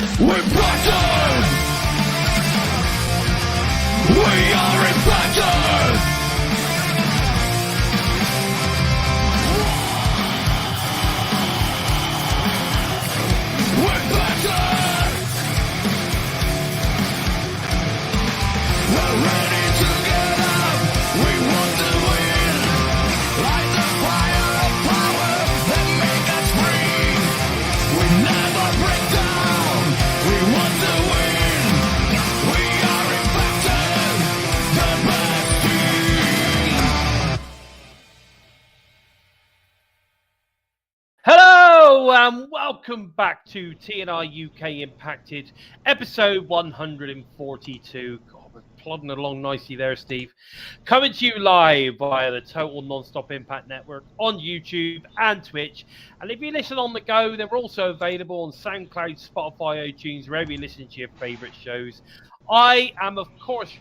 We're battered! We are impacted! We're battered! We're ready to get up! We want to win! Light the fire of power that make us free! We never break down! We want to win! We are impacted! The best team! Hello and welcome back to TNI-UK Impacted, episode 142. God, we're plodding along nicely there, Steve. Coming to you live via the Total Non-Stop Impact Network on YouTube and Twitch. And if you listen on the go, then we're also available on SoundCloud, Spotify, iTunes, wherever you listen to your favourite shows. I am, of course,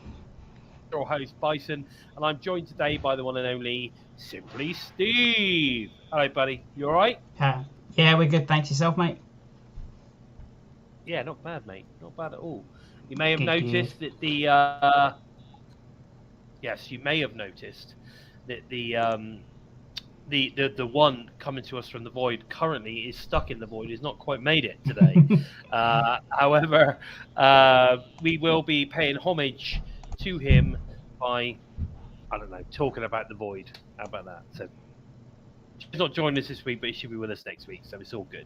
your host, Bison, and I'm joined today by the one and only Simply Steve. Hello, buddy. You all right? Yeah, we're good. Thanks. Yourself, mate? Yeah, not bad, mate. Not bad at all. You may have Good, noticed that the yes, you may have noticed that the one coming to us from the void currently is stuck in the void. He's not quite made it today. However, we will be paying homage to him by, I don't know, talking about the void. How about that? So he's not joining us this week, but he should be with us next week, so it's all good.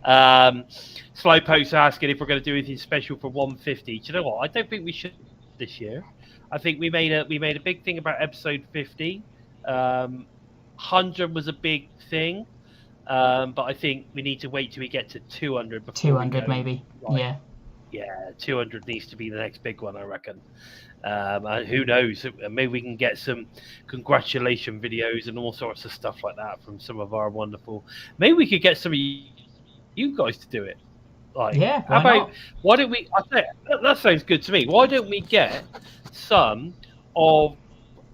Slowpoke's asking if we're going to do anything special for 150. Do you know what? I don't think we should this year. I think we made a big thing about episode 50. 100 was a big thing, but I think we need to wait till we get to 200 before 200 maybe. Right. Yeah. Yeah, 200 needs to be the next big one, I reckon. And who knows? Maybe we can get some congratulation videos and all sorts of stuff like that from some of our wonderful. Maybe we could get some of you guys to do it. Like, Yeah. how about? Why don't we? I think that sounds good to me. Why don't we get some of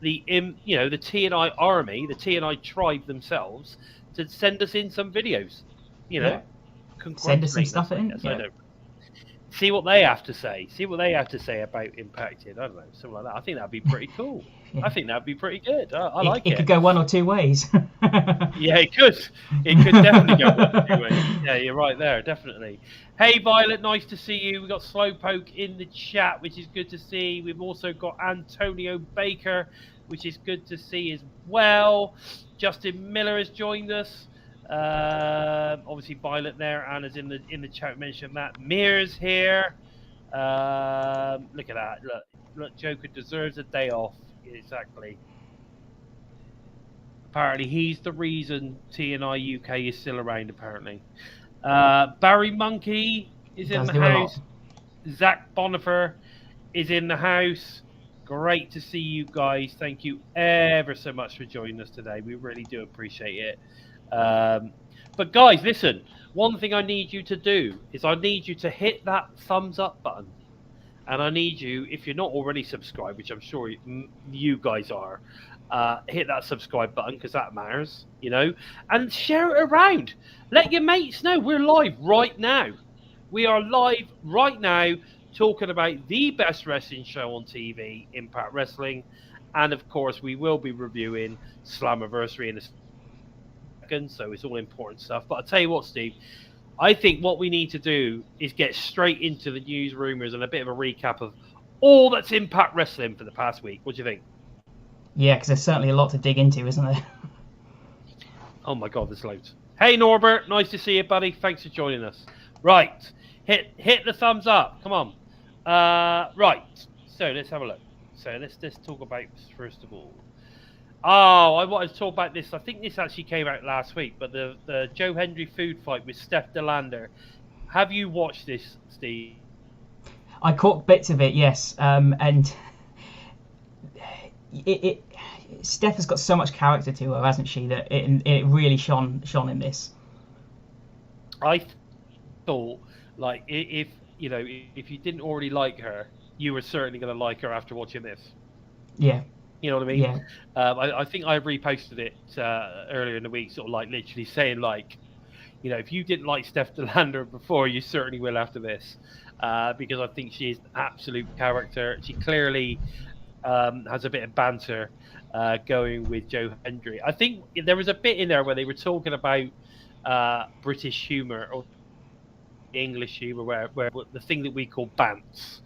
the the TNI army, the TNI tribe themselves, to send us in some videos? Send us some stuff in. Yeah. See what they have to say. See what they have to say about Impacted. I don't know, something like that. I think that'd be pretty cool. Yeah. I think that'd be pretty good. I like it. It could go one or two ways. Yeah, it could. It could definitely go one or two ways. Yeah, you're right there, definitely. Hey, Violet, nice to see you. We've got Slowpoke in the chat, which is good to see. We've also got Antonio Baker, which is good to see as well. Justin Miller has joined us. Obviously Violet there, Anna's in the chat, mentioned that. Mears here. Look at that. Look, Joker deserves a day off. Exactly. Apparently he's the reason TNI UK is still around, apparently. Barry Monkey is in the house. Zach Bonifer is in the house. Great to see you guys. Thank you ever so much for joining us today. We really do appreciate it. But guys, listen, one thing I need you to do is I need you to hit that thumbs up button, and I need you, if you're not already subscribed, which I'm sure you guys are, hit that subscribe button because that matters, and share it around. Let your mates know we're live right now. We are live right now talking about the best wrestling show on TV, Impact Wrestling, and of course we will be reviewing Slammiversary in a so it's all important stuff. But I'll tell you what, Steve, I think what we need to do is get straight into the news, rumours, and a bit of a recap of all that's Impact Wrestling for the past week. What do you think? Yeah, because there's certainly a lot to dig into, isn't there? Oh my God, there's loads. Hey Norbert, nice to see you, buddy. Thanks for joining us. Right, hit the thumbs up. Come on. Right, so let's have a look. So let's talk about first of all. Oh, I wanted to talk about this. I think this actually came out last week, but the Joe Hendry food fight with Steph DeLander. Have you watched this, Steve? I caught bits of it, yes. And Steph has got so much character to her, hasn't she? That it really shone in this. I thought, like, if you didn't already like her, you were certainly going to like her after watching this. Yeah. You know what I mean? Yeah. I think I reposted it earlier in the week, sort of like literally saying like, you know, if you didn't like Steph DeLander before, you certainly will after this, because I think she is an absolute character. She clearly has a bit of banter going with Joe Hendry. I think there was a bit in there where they were talking about British humour or English humour, where the thing that we call bants,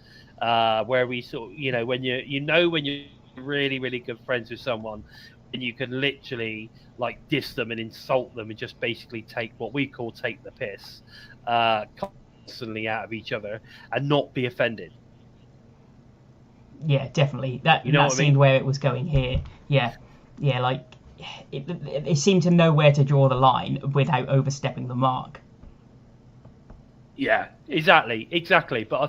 where we sort of, you know, when when you're really, really good friends with someone, and you can literally like diss them and insult them and just basically take what we call take the piss constantly out of each other and not be offended. Yeah, definitely. That seemed where it was going here. Yeah, like it seemed to know where to draw the line without overstepping the mark. Yeah, exactly. But I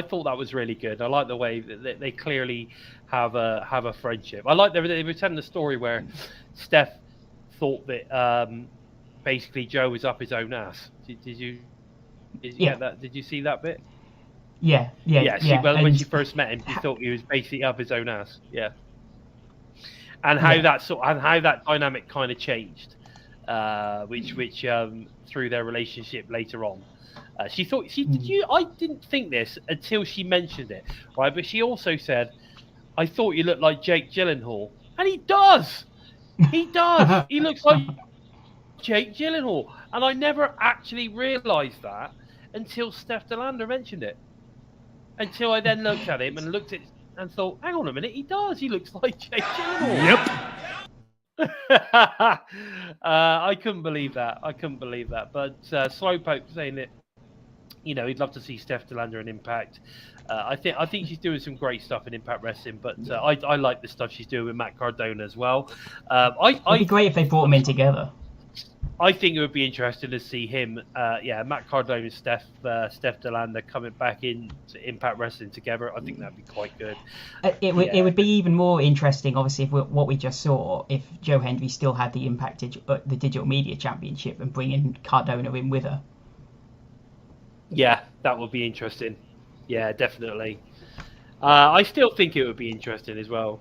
thought that was really good. I like the way that they clearly have a friendship. I like they were telling the story where Steph thought that basically Joe was up his own ass. Did you get that? Did you see that bit? Yeah. When she first met him, she thought he was basically up his own ass. Yeah. And how that dynamic kind of changed, which through their relationship later on. She thought I didn't think this until she mentioned it, right? But she also said, "I thought you looked like Jake Gyllenhaal," and he does. He does. He looks like Jake Gyllenhaal, and I never actually realised that until Steph DeLander mentioned it. Until I then looked at him and thought, "Hang on a minute, he does. He looks like Jake Gyllenhaal." Yep. I couldn't believe that. But Slowpoke saying that, you know, he'd love to see Steph DeLander in Impact. I think she's doing some great stuff in Impact Wrestling, but I like the stuff she's doing with Matt Cardona as well. It'd be great if they brought them in together. I think it would be interesting to see him, Matt Cardona and Steph DeLander coming back into Impact Wrestling together. I think that'd be quite good. It would be even more interesting, obviously, if what we just saw, if Joe Hendry still had the the Digital Media Championship and bringing Cardona in with her. Yeah, that would be interesting. Yeah, definitely. I still think it would be interesting as well.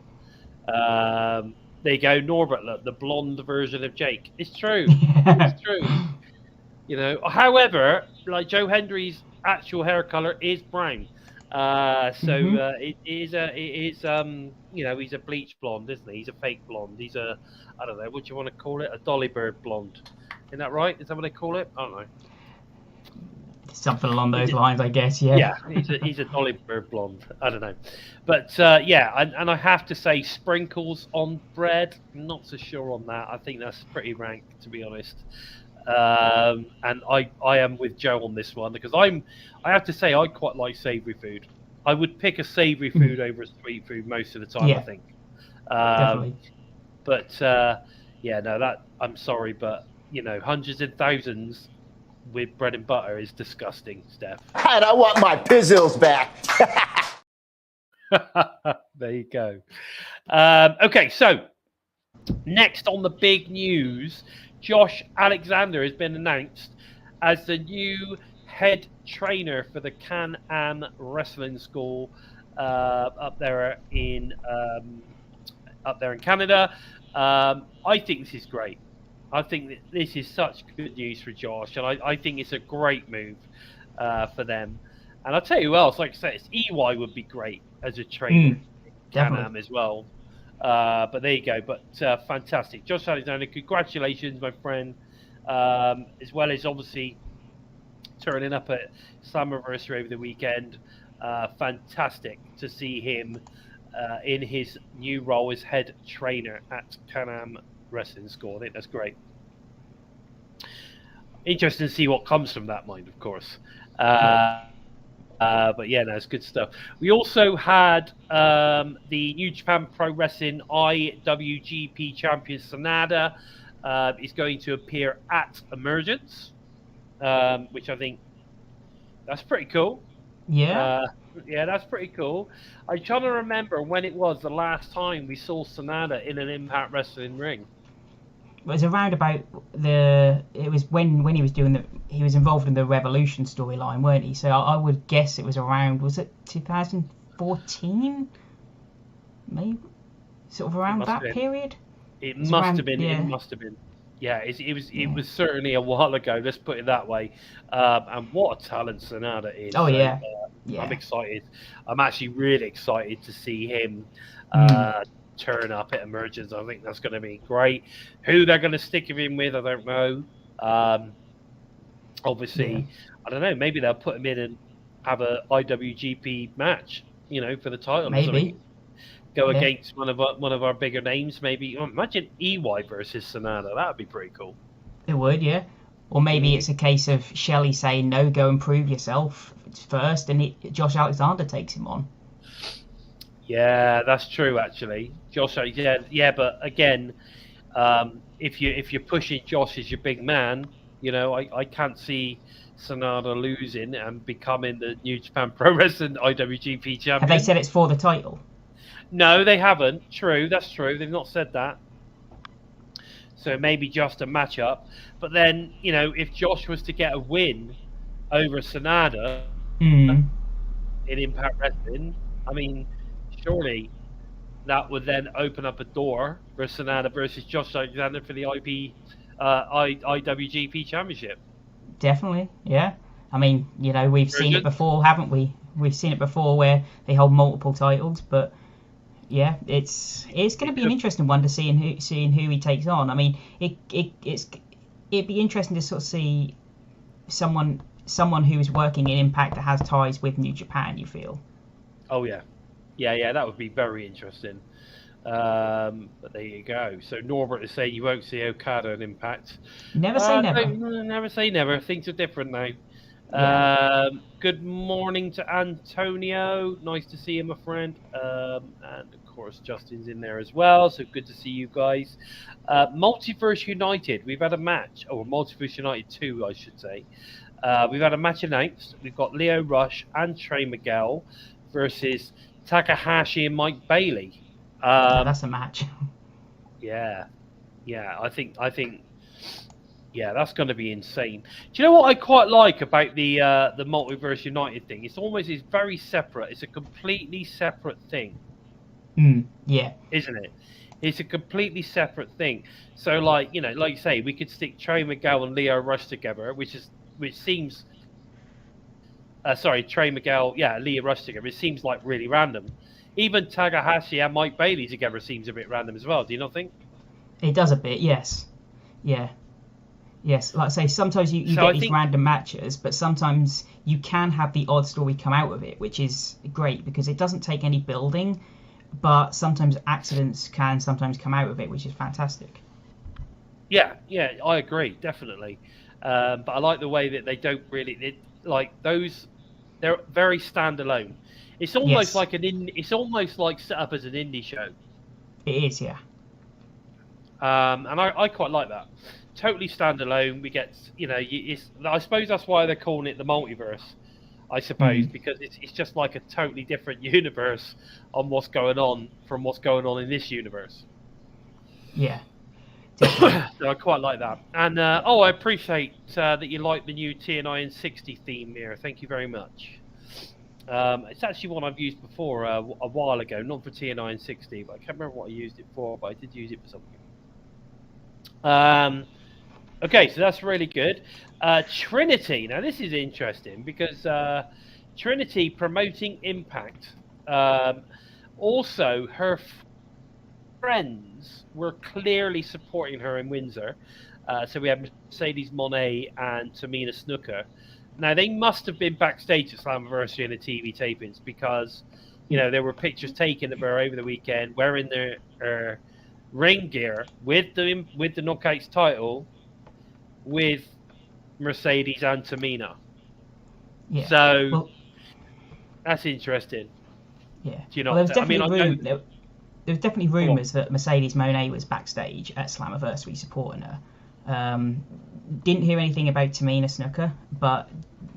There you go, Norbert, look, the blonde version of Jake. It's true. It's true. You know, however, like Joe Hendry's actual hair color is brown. It is you know, he's a bleach blonde, isn't he? He's a fake blonde. He's a, I don't know, what do you want to call it? A Dolly Bird blonde. Isn't that right? Is that what they call it? I don't know. Something along those lines, I guess. Yeah. Yeah, he's a Dolly Bird blonde. I don't know, but and I have to say, sprinkles on bread. I'm not so sure on that. I think that's pretty rank, to be honest. And I am with Joe on this one because I have to say I quite like savoury food. I would pick a savoury food over a sweet food most of the time. I think. Definitely. But that I'm sorry, but you know, hundreds and thousands with bread and butter is disgusting, Steph. And I want my pizzles back. There you go. Okay, so next on the big news, Josh Alexander has been announced as the new head trainer for the Can-Am Wrestling School up there in Canada. I think this is great. I think that this is such good news for Josh, and I think it's a great move for them. And I'll tell you who else, like I said, EY would be great as a trainer Can-Am as well. But there you go. But fantastic. Josh Alexander, congratulations, my friend, as well as obviously turning up at Slammiversary over the weekend. Fantastic to see him in his new role as head trainer at Can-Am Wrestling School. I think that's great. Interesting to see what comes from that, mind, of course. But yeah, no, it's good stuff. We also had the New Japan Pro Wrestling IWGP champion Sanada is going to appear at Emergence, which I think that's pretty cool. Yeah. Yeah, that's pretty cool. I'm trying to remember when it was the last time we saw Sanada in an Impact Wrestling ring. It was around about it was when he was he was involved in the Revolution storyline, weren't he? So I would guess it was around, was it 2014? Maybe? Sort of around that period? It must have been. Yeah. It must have been. Yeah, it was certainly a while ago. Let's put it that way. And what a talent Sonata is. Oh So, yeah, yeah. I'm excited. I'm actually really excited to see him turn up at Emergence. I think that's going to be great. Who they're going to stick him in with, I don't know. Obviously, I don't know. Maybe they'll put him in and have a IWGP match, for the title. Maybe. Or something. Go against one of our bigger names, maybe. Imagine EY versus Sonata. That would be pretty cool. It would, yeah. Or maybe it's a case of Shelley saying, no, go and prove yourself first, and Josh Alexander takes him on. Yeah, that's true, actually. Josh, yeah, but again, if you're pushing Josh as your big man, I can't see Sonata losing and becoming the New Japan Pro Wrestling IWGP champion. Have they said it's for the title? No, they haven't. True, that's true. They've not said that. So maybe just a matchup. But then, if Josh was to get a win over Sonata in Impact Wrestling, I mean, surely that would then open up a door for Sonata versus Josh Alexander for the IWGP Championship. Definitely, yeah. I mean, we've seen it before, haven't we? We've seen it before where they hold multiple titles, but yeah, it's going to be an interesting one to seeing who he takes on. I mean, it'd be interesting to sort of see someone who is working in Impact that has ties with New Japan. You feel? Oh yeah, that would be very interesting. But there you go. So Norbert is saying you won't see Okada in Impact. Never say never. Never say never. Things are different now. Yeah. Good morning to Antonio. Nice to see you, my friend. And of course, Justin's in there as well. So good to see you guys. Multiverse United. We've had a match, or Multiverse United 2, I should say. We've had a match announced. We've got Leo Rush and Trey Miguel versus Takahashi and Mike Bailey. That's a match. Yeah. I think. Yeah, that's going to be insane. Do you know what I quite like about the Multiverse United thing? It's very separate. It's a completely separate thing. Yeah. Isn't it? It's a completely separate thing. So, like you say, we could stick Trey Miguel and Leo Rush together, which seems. Trey Miguel, Leo Rush together. It seems like really random. Even Takahashi and Mike Bailey together seems a bit random as well. Do you not think? It does a bit, yes. Yeah. Yes, like I say, sometimes you get these random matches, but sometimes you can have the odd story come out of it, which is great because it doesn't take any building, but sometimes accidents can sometimes come out of it, which is fantastic. Yeah, I agree, definitely. But I like the way that they don't really they're very standalone. It's almost like it's almost like set up as an indie show. It is, yeah. And I quite like that. Totally standalone. We get, I suppose that's why they're calling it the multiverse. I suppose because it's just like a totally different universe on what's going on from what's going on in this universe. Yeah. So I quite like that. And I appreciate that you like the new TNI and 60 theme here. Thank you very much. It's actually one I've used before a while ago, not for TNI and 60, but I can't remember what I used it for, but I did use it for something. Okay, so that's really good. Trinity. Now, this is interesting because Trinity promoting Impact. Also, her friends were clearly supporting her in Windsor. So we have Mercedes Monet and Tamina Snuka. Now, they must have been backstage at Slammiversary and the TV tapings because, there were pictures taken of her over the weekend wearing their ring gear with the Knockouts title with Mercedes and Tamina. Yeah. So that's interesting. Yeah. Do you know? Well, there was definitely rumours that Mercedes Monet was backstage at Slammiversary supporting her. Didn't hear anything about Tamina Snuka, but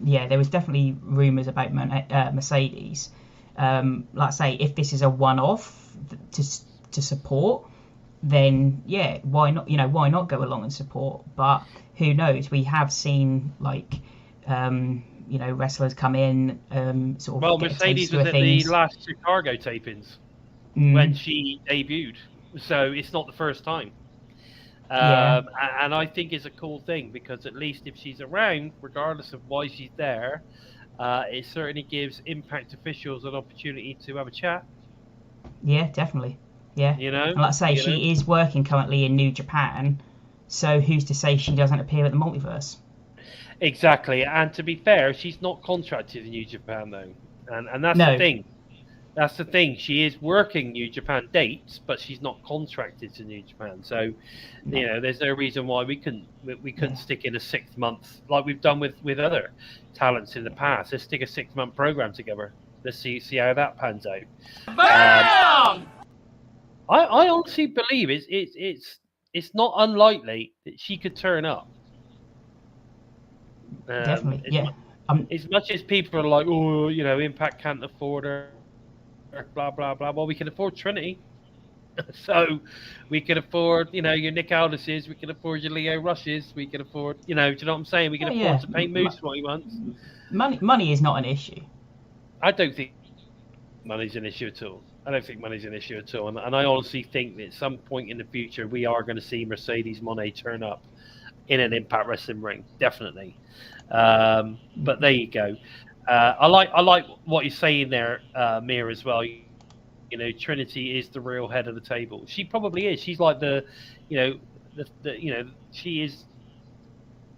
yeah, there was definitely rumours about Mercedes. Like I say, if this is a one-off to support, then yeah, why not? Why not go along and support? But who knows? We have seen wrestlers come in sort of. Well, Mercedes was at the last Chicago tapings when she debuted, so it's not the first time. Yeah. And I think it's a cool thing because at least if she's around, regardless of why she's there, it certainly gives Impact officials an opportunity to have a chat. Yeah, definitely. Yeah. You know, And like I say, she is working currently in New Japan, so who's to say she doesn't appear at the multiverse? Exactly. And to be fair, she's not contracted in New Japan though, and that's the No. thing. That's the thing. She is working New Japan dates, but she's not contracted to New Japan. So, you know, there's no reason why we couldn't stick in a 6 month like we've done with other talents in the past. Let's stick a 6 month program together. Let's see how that pans out. Bam! I honestly believe it's not unlikely that she could turn up. Definitely. Yeah. As much as people are like, oh, you know, Impact can't afford her, blah blah blah. Well, we can afford Trinity, so we can afford, you know, your Nick Aldises, we can afford your Leo Rushes, we can afford, you know, do you know what I'm saying? We can afford to pay Moose what he wants. Money is not an issue. I don't think money's an issue at all. I don't think money's an issue at all, and I honestly think that at some point in the future we are going to see Mercedes Moné turn up in an Impact Wrestling ring, definitely. But there you go. I like what you're saying there, Mia, as well. You know, Trinity is the real head of the table. She probably is. She's like the she is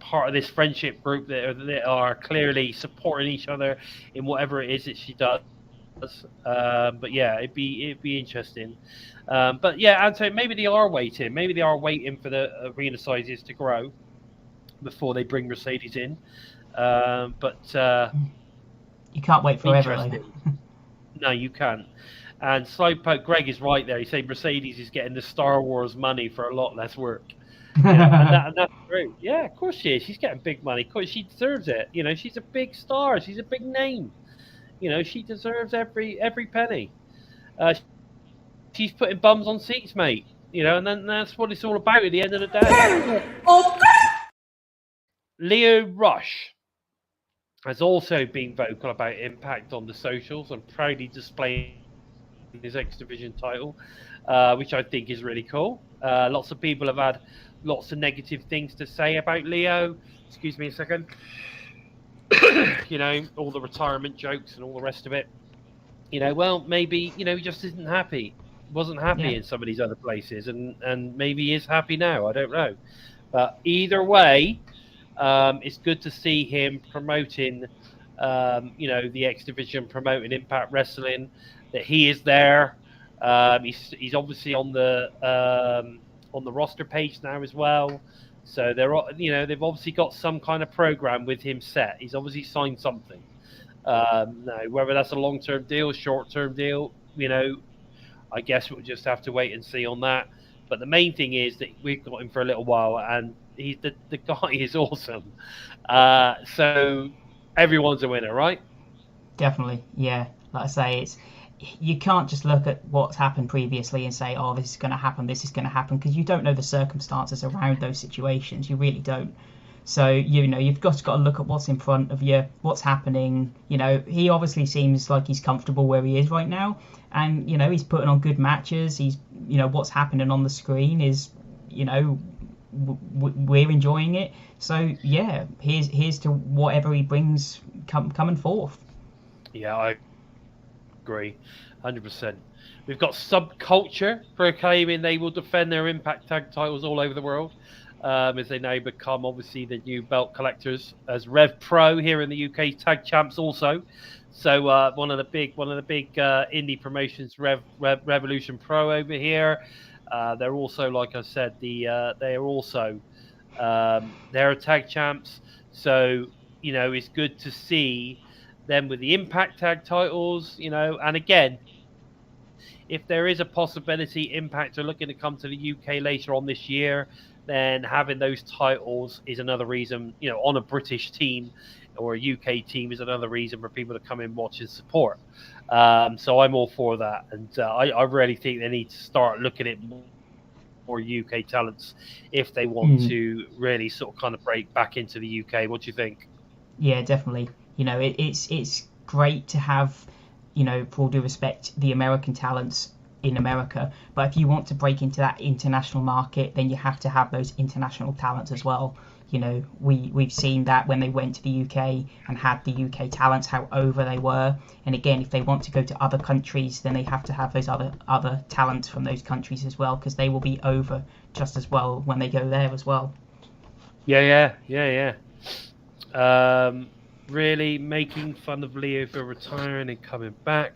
part of this friendship group that are clearly supporting each other in whatever it is that she does. But yeah, it'd be interesting. But yeah, and so maybe they are waiting. Maybe they are waiting for the arena sizes to grow before they bring Mercedes in. But you can't wait forever. No, you can't. And Slowpoke Greg is right there. He said Mercedes is getting the Star Wars money for a lot less work. And that's true. Yeah, of course she is. She's getting big money. Of course, she deserves it. You know, she's a big star. She's a big name. You know, she deserves every penny. She's putting bums on seats, mate. You know, and then that's what it's all about at the end of the day. Leo Rush has also been vocal about Impact on the socials and proudly displaying his X Division title, which I think is really cool. Lots of people have had lots of negative things to say about Leo. Excuse me a second. You know, all the retirement jokes and all the rest of it. You know, well, maybe, you know, he just isn't happy. Wasn't happy in some of these other places, and maybe he is happy now. I don't know. But either way, it's good to see him promoting, you know, the X Division, promoting Impact Wrestling, that he is there. He's obviously on the roster page now as well. So they've obviously got some kind of program with him set. He's obviously signed something. Now, whether that's a long-term deal, short-term deal, you know, I guess we'll just have to wait and see on that. But the main thing is that we've got him for a little while, and the guy is awesome. So everyone's a winner, right? Definitely, yeah. Like I say, you can't just look at what's happened previously and say, oh, this is going to happen, because you don't know the circumstances around those situations. You really don't. So, you know, you've just got to look at what's in front of you, what's happening. You know, he obviously seems like he's comfortable where he is right now. And, you know, he's putting on good matches. He's, you know, what's happening on the screen is, you know, we're enjoying it. So, yeah, here's to whatever he brings coming forth. Yeah, I agree, 100%. We've got Subculture proclaiming they will defend their Impact Tag titles all over the world, as they now become obviously the new belt collectors, as Rev Pro here in the UK tag champs also. So one of the big indie promotions, Revolution Pro over here. They're also, like I said, they're tag champs. So, you know, it's good to see them with the Impact tag titles, you know. And again, if there is a possibility Impact are looking to come to the UK later on this year, then having those titles is another reason, you know, on a British team or a UK team is another reason for people to come in, watch and support. So I'm all for that. And I really think they need to start looking at more UK talents if they want to really sort of kind of break back into the UK. What do you think? Yeah, definitely. You know, it's great to have, you know, for all due respect, the American talents in America. But if you want to break into that international market, then you have to have those international talents as well. You know, we've seen that when they went to the UK and had the UK talents, how over they were. And again, if they want to go to other countries, then they have to have those other talents from those countries as well, because they will be over just as well when they go there as well. Yeah. Really making fun of Leo for retiring and coming back.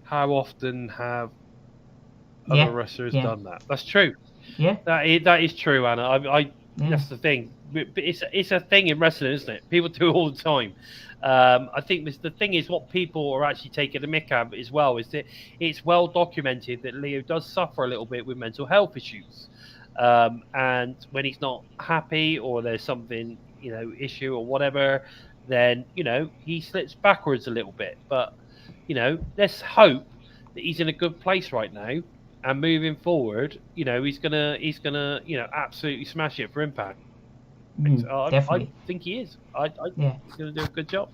How often have other wrestlers done that? That's true. Yeah. That is true, Anna. Yeah. That's the thing. But it's a thing in wrestling, isn't it? People do it all the time. I think the thing is what people are actually taking the mick out as well is that it's well documented that Leo does suffer a little bit with mental health issues. And when he's not happy or there's something, issue or whatever, then, he slips backwards a little bit. But, let's hope that he's in a good place right now. And moving forward, he's gonna, absolutely smash it for Impact. Definitely. I think he is. I he's gonna do a good job.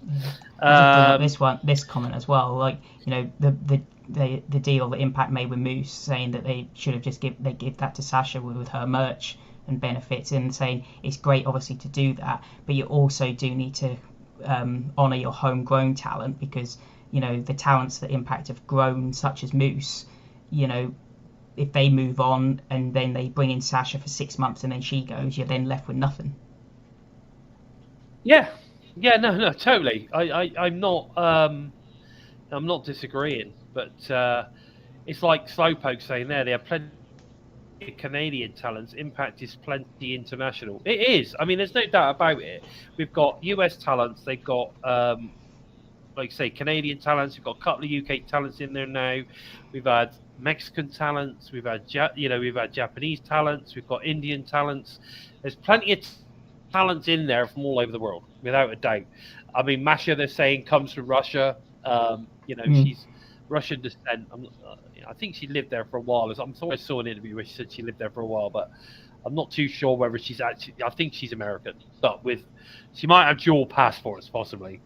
I just bring up this comment as well. Like, the deal that Impact made with Moose, saying that they should have just give that to Sasha with her merch and benefits, and saying it's great obviously to do that, but you also do need to honour your homegrown talent, because the talents that Impact have grown, such as Moose, if they move on and then they bring in Sasha for 6 months and then she goes, you're then left with nothing. Yeah, no, totally. I'm not disagreeing, but it's like Slowpoke saying there. They have plenty of Canadian talents. Impact is plenty international. It is. I mean, there's no doubt about it. We've got US talents. They've got, like say, Canadian talents. We've got a couple of UK talents in there now. We've had Mexican talents. We've had Japanese talents. We've got Indian talents. There's plenty of talents in there from all over the world, without a doubt. I mean, Masha, they're saying, comes from Russia. She's Russian descent. I think she lived there for a while. I saw an interview where she said she lived there for a while, but I'm not too sure whether she's actually. I think she's American, but she might have dual passports, possibly.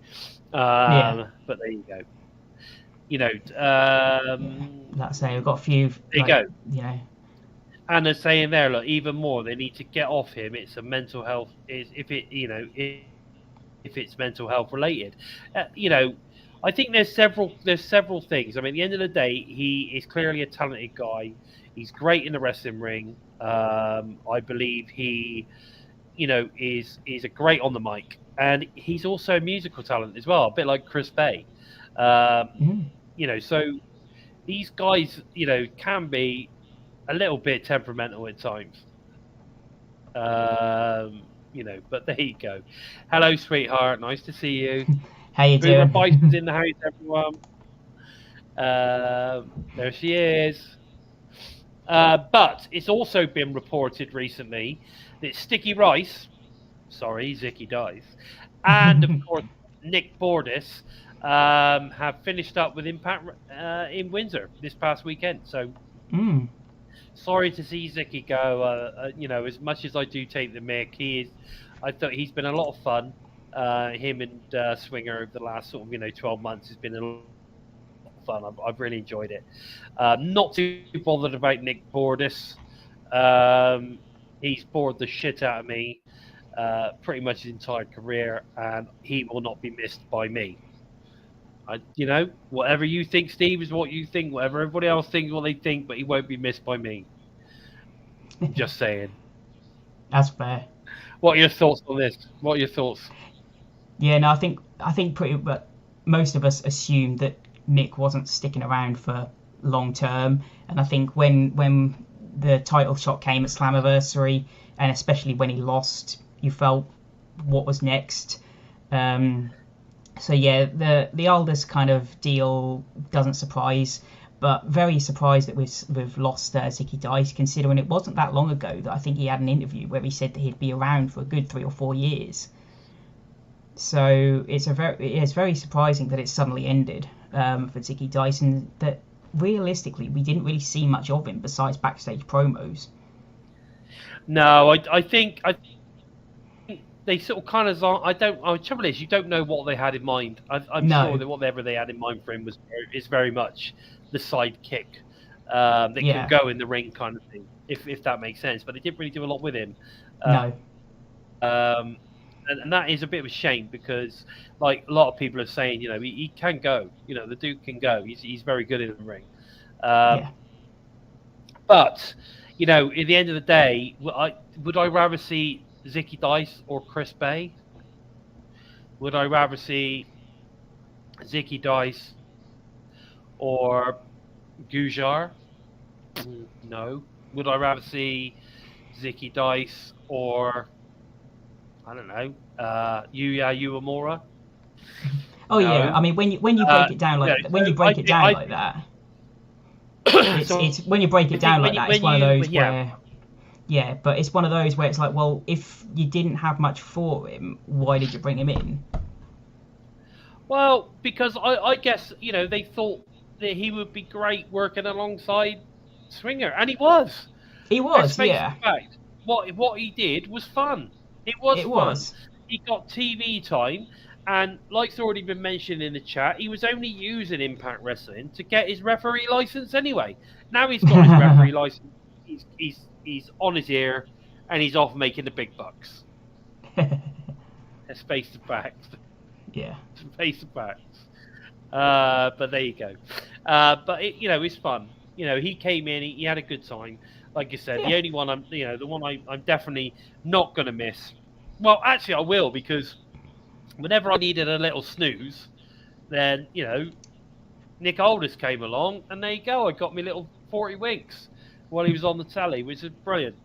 But there you go. Let's say we've got a few. There you go. And they're saying there, look, even more, they need to get off him. It's a mental health. If it's mental health related, I think there's several things. I mean, at the end of the day, he is clearly a talented guy. He's great in the wrestling ring. I believe he, is a great on the mic, and he's also a musical talent as well, a bit like Chris Bay. So these guys, can be a little bit temperamental at times. But there you go. Hello, sweetheart. Nice to see you. How you doing? Bison's in the house, everyone. There she is. But it's also been reported recently that Sticky Rice, Zicky Dice, and of course Nick Bordis have finished up with Impact in Windsor this past weekend. So sorry to see Zicky go. As much as I do take the mick, I thought he's been a lot of fun. Him and Swinger over the last sort of 12 months has been a lot of fun. I've really enjoyed it. Not too bothered about Nick Bordis. He's bored the shit out of me pretty much his entire career, and he will not be missed by me. Whatever you think, Steve, is what you think. Whatever everybody else thinks, what they think, but he won't be missed by me. Just saying. That's fair. What are your thoughts on this? What are your thoughts? Yeah, no, I think but most of us assumed that Nick wasn't sticking around for long term, and I think when the title shot came at Slammiversary, and especially when he lost, you felt what was next. So yeah, the Aldous kind of deal doesn't surprise, but very surprised that we've lost Zicky Dice, considering it wasn't that long ago that I think he had an interview where he said that he'd be around for a good 3 or 4 years. So it's very surprising that it suddenly ended for Zicky Dice, and that realistically we didn't really see much of him besides backstage promos. No, I think they sort of kind of. Trouble is, you don't know what they had in mind. I'm sure that whatever they had in mind for him is very much the sidekick that can go in the ring kind of thing, if that makes sense. But they didn't really do a lot with him. No. And that is a bit of a shame because, like, a lot of people are saying, you know, he can go. You know, the dude can go. He's very good in the ring. But, you know, at the end of the day, would I rather see Zicky Dice or Chris Bay? Would I rather see Zicky Dice or Gujar? No. Would I rather see Zicky Dice or, I don't know, Yuya Uemura? Oh no. Yeah, I mean when you break it down like that, it's when you break it down like that, it's one of those where. Yeah, but it's one of those where it's like, well, if you didn't have much for him, why did you bring him in? Well, because I guess, you know, they thought that he would be great working alongside Swinger, and he was. He was, yeah. Fact, what he did was fun. It was fun. He got TV time, and like's already been mentioned in the chat, he was only using Impact Wrestling to get his referee license anyway. Now he's got his referee license. He's on his ear, and he's off making the big bucks. Let's face the facts. Yeah. Face the facts. But there you go. But you know, it's fun. You know, he came in, he had a good time. Like you said, the only one I'm definitely not gonna miss. Well, actually, I will, because whenever I needed a little snooze, then you know, Nick Aldis came along, and there you go. I got me little 40 winks while he was on the telly, which is brilliant.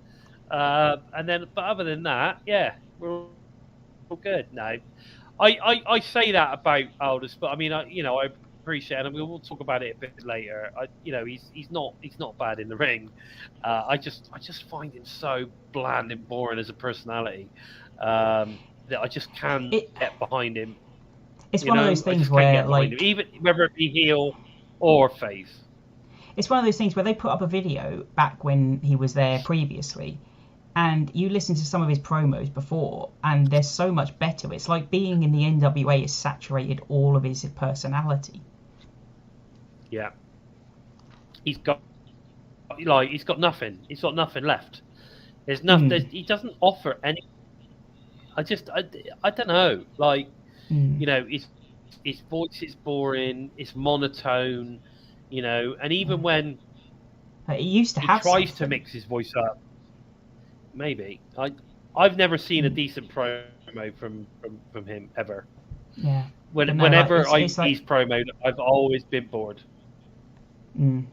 And then, but other than that, yeah, we're all good. No, I say that about Aldis, but I mean, I appreciate it, and we'll talk about it a bit later. He's not bad in the ring. I just find him so bland and boring as a personality that I just can't get behind him. It's one of those things where, like, even whether it be heel or face. It's one of those things where they put up a video back when he was there previously, and you listen to some of his promos before, and they're so much better. It's like being in the NWA has saturated all of his personality. Yeah. He's got nothing. He's got nothing left. There's nothing. He doesn't offer any. I don't know. Like, you know, his voice is boring. It's monotone. You know, and even when he used to have tries something to mix his voice up, maybe I've never seen a decent promo from him ever. Yeah. Whenever he's promoed, I've always been bored.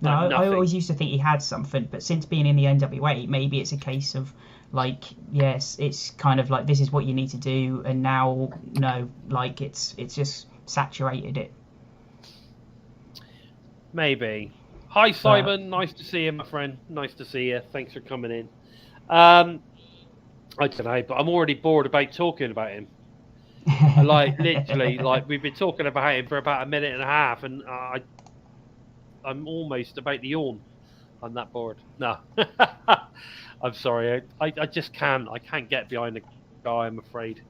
I always used to think he had something, but since being in the NWA, maybe it's a case of like, yes, it's kind of like this is what you need to do, and now no, like it's just saturated it. Maybe. Hi, Simon. Nice to see you, my friend. Nice to see you. Thanks for coming in. I don't know, but I'm already bored about talking about him. Literally, we've been talking about him for about a minute and a half, and I'm almost about to yawn. I'm that bored. No. I'm sorry. I just can't. I can't get behind the guy, I'm afraid.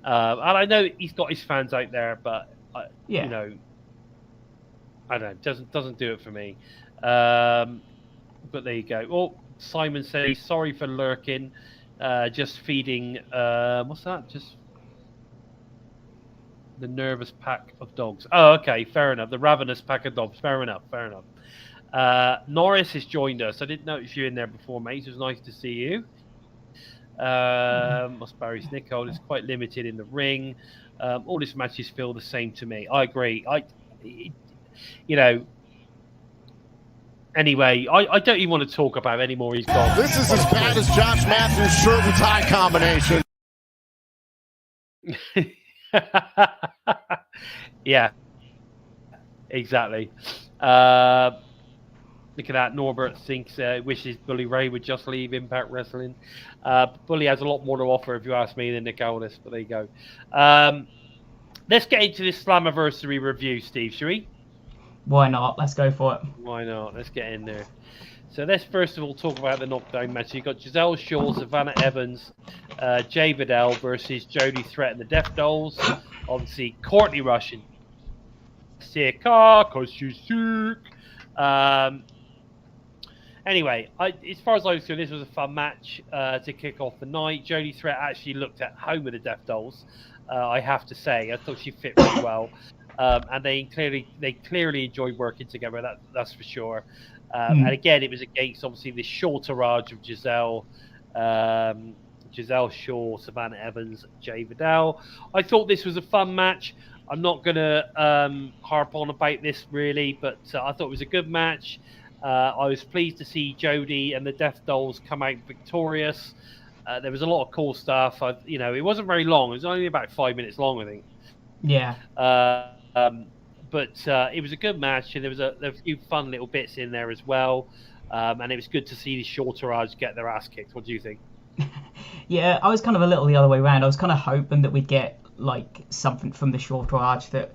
And I know he's got his fans out there, but, you know, I don't know, doesn't do it for me. But there you go. Oh, Simon says, sorry for lurking. Just feeding, what's that? Just the nervous pack of dogs. Oh, okay, fair enough. The ravenous pack of dogs. Fair enough. Norris has joined us. I didn't notice you in there before, mate. It was nice to see you. Barry Snickold is quite limited in the ring. All his matches feel the same to me. I agree. You know, anyway, I don't even want to talk about any more he's got. This is as bad as Josh Matthews' shirt and tie combination. Yeah, exactly. Look at that. Norbert thinks, wishes Bully Ray would just leave Impact Wrestling. Bully has a lot more to offer, if you ask me, than Nick Aldis, but there you go. Let's get into this Slammiversary review, Steve, shall we? Why not? Let's go for it. Why not? Let's get in there. So let's first of all talk about the knockdown match. You've got Giselle Shaw, Savannah Evans, Jay Vidal versus Jody Threat and the Death Dolls. Obviously, Courtney Rush and sick, cause she's sick. Anyway, as far as I was concerned, this was a fun match to kick off the night. Jodie Threat actually looked at home with the Death Dolls. I have to say, I thought she fit really well, and they clearly enjoyed working together. That's for sure. And again, it was against obviously the shorterage of Giselle Shaw, Savannah Evans, Jay Vidal. I thought this was a fun match. I'm not going to harp on about this really, but I thought it was a good match. I was pleased to see Jodie and the Death Dolls come out victorious. There was a lot of cool stuff. It wasn't very long. It was only about 5 minutes long, I think. Yeah. But it was a good match, and there was a few fun little bits in there as well. And it was good to see the shorterage get their ass kicked. What do you think? Yeah, I was kind of a little the other way around. I was kind of hoping that we'd get like something from the shorterage that,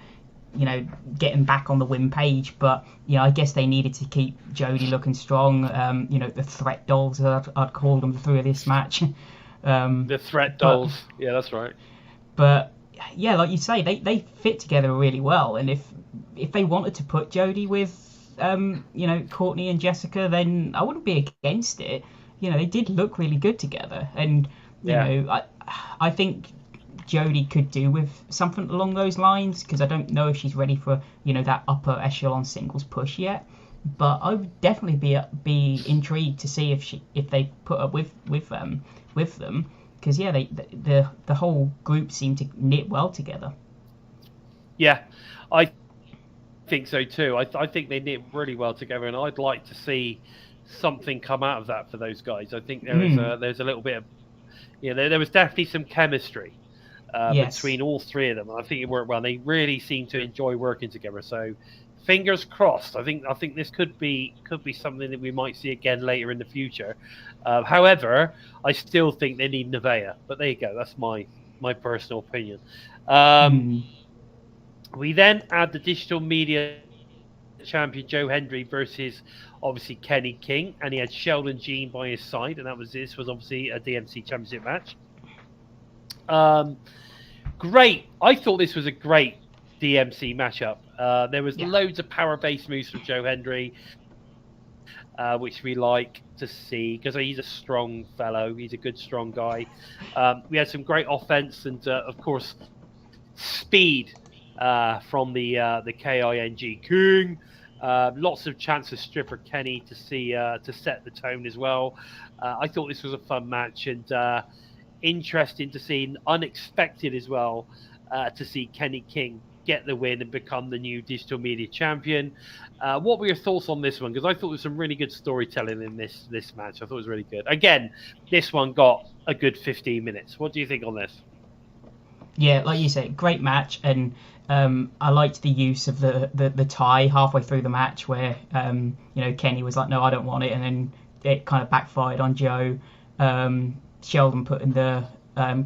getting back on the win page. But I guess they needed to keep Jodie looking strong. The Threat Dolls, I'd call them through this match. The Threat Dolls, yeah, that's right. But yeah, like you say, they fit together really well. And if they wanted to put Jodie with Courtney and Jessica, then I wouldn't be against it. They did look really good together, and I think Jodie could do with something along those lines, because I don't know if she's ready for that upper echelon singles push yet. But I would definitely be intrigued to see if they put up with them, because the whole group seemed to knit well together. Yeah, I think so too. I think they knit really well together, and I'd like to see something come out of that for those guys. I think there's a little bit of there was definitely some chemistry between all three of them, and I think it worked well. They really seem to enjoy working together. So fingers crossed. I think this could be something that we might see again later in the future. However, I still think they need Nevaeh. But there you go. That's my personal opinion. We then add the digital media champion Joe Hendry versus obviously Kenny King, and he had Sheldon Jean by his side, and this was obviously a DMC championship match. Great. I thought this was a great DMC matchup. There was loads of power-based moves from Joe Hendry, which we like to see because he's a strong fellow. He's a good, strong guy. We had some great offense and, of course, speed from the KING King. Lots of chances stripper Kenny to set the tone as well. I thought this was a fun match and interesting to see, and unexpected as well, to see Kenny King get the win and become the new digital media champion. What were your thoughts on this one? Because I thought there was some really good storytelling in this match. I thought it was really good. Again, this one got a good 15 minutes. What do you think on this? Yeah, like you said, great match, and I liked the use of the tie halfway through the match where Kenny was like, no, I don't want it, and then it kind of backfired on Joe. Sheldon putting the